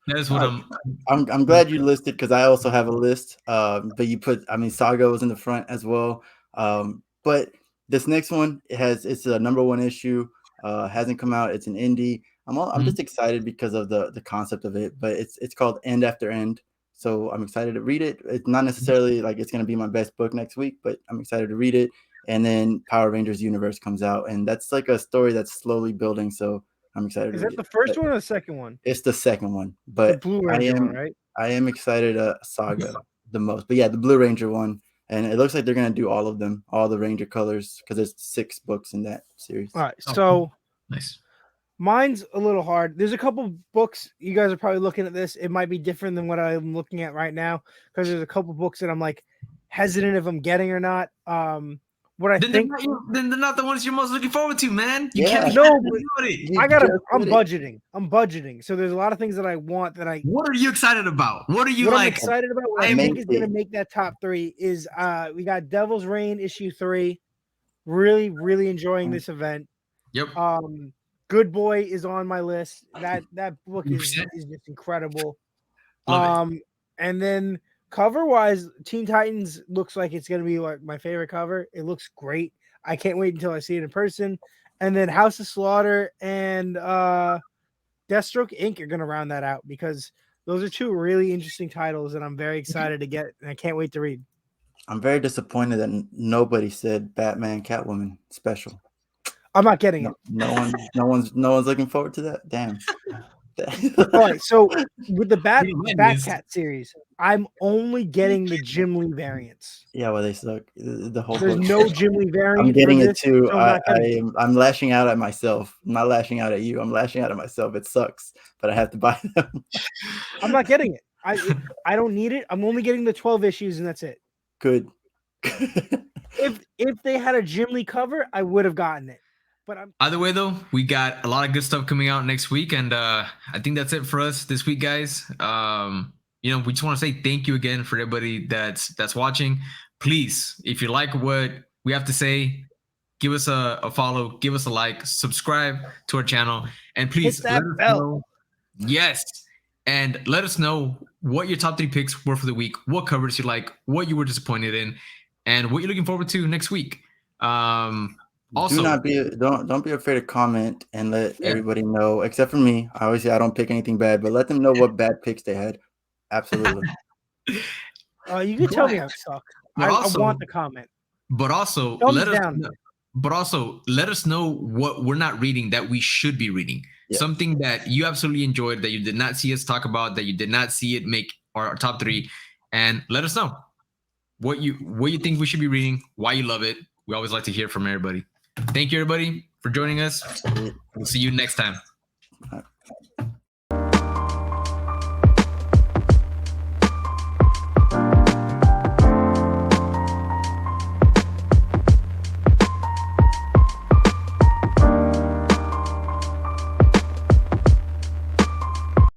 That is what I'm glad you listed because I also have a list. But you put, Saga was in the front as well. But this next one it's a #1 issue. Hasn't come out. It's an indie. I'm just excited because of the concept of it. But it's called End After End. So I'm excited to read it. It's not necessarily like it's going to be my best book next week, but I'm excited to read it. And then Power Rangers Universe comes out, and that's like a story that's slowly building. So I'm excited. Is to that read the it. first one or the second one? It's the second one, The but Blue Ranger one, right? I am excited Saga the most. But yeah, the Blue Ranger one, and it looks like they're gonna do all of them, all the Ranger colors, because there's 6 books in that series. All right, so nice. mine's a little hard. There's a couple books you guys are probably looking at this. It might be different than what I'm looking at right now because there's a couple books that I'm like hesitant if I'm getting or not. What I Then think they're not the ones you're most looking forward to, man. You Yeah. can't. No, No, but You I'm just did it. budgeting. I'm budgeting. So there's a lot of things that I want that I What are you excited about? What are you what I'm like? excited about, what I Make think is gonna it. make that top 3 is we got Devil's Reign issue 3. Really, really enjoying this event. Yep. Good Boy is on my list. That book is 100%. just incredible. Love And then cover wise, Teen Titans looks like it's gonna be like my favorite cover. It looks great. I can't wait until I see it in person. And then House of Slaughter and Deathstroke Inc. are gonna round that out because those are 2 really interesting titles, and I'm very excited to get, and I can't wait to read. I'm very disappointed that nobody said Batman Catwoman special. I'm not getting it. No one's looking forward to that. Damn. All right, so with the You know, Batcat series, I'm only getting the Jim Lee variants. Yeah, well, they suck. The whole There's book. no Jim Lee variant. I'm getting for it this, too. so I'm not getting it. I'm lashing out at myself. I'm not lashing out at you. I'm lashing out at myself. It sucks, but I have to buy them. I'm not getting it. I don't need it. I'm only getting the 12 issues, and that's it. Good. If they had a Jim Lee cover, I would have gotten it. But Either way, though, we got a lot of good stuff coming out next week, and I think that's it for us this week, guys. We just want to say thank you again for everybody that's watching. Please, if you like what we have to say, give us a follow, give us a like, subscribe to our channel, and please Hit that let us bell. know. Yes, and let us know what your top 3 picks were for the week, what covers you like, what you were disappointed in, and what you're looking forward to next week. Also, don't be afraid to comment and let everybody know, except for me. Obviously, I don't pick anything bad, but let them know what bad picks they had. Absolutely. You can tell me I suck. I want the comment. But also, let us know what we're not reading that we should be reading. Yeah. Something that you absolutely enjoyed that you did not see us talk about, that you did not see it make our top 3, and let us know what you think we should be reading, why you love it. We always like to hear from everybody. Thank you, everybody, for joining us. We'll see you next time.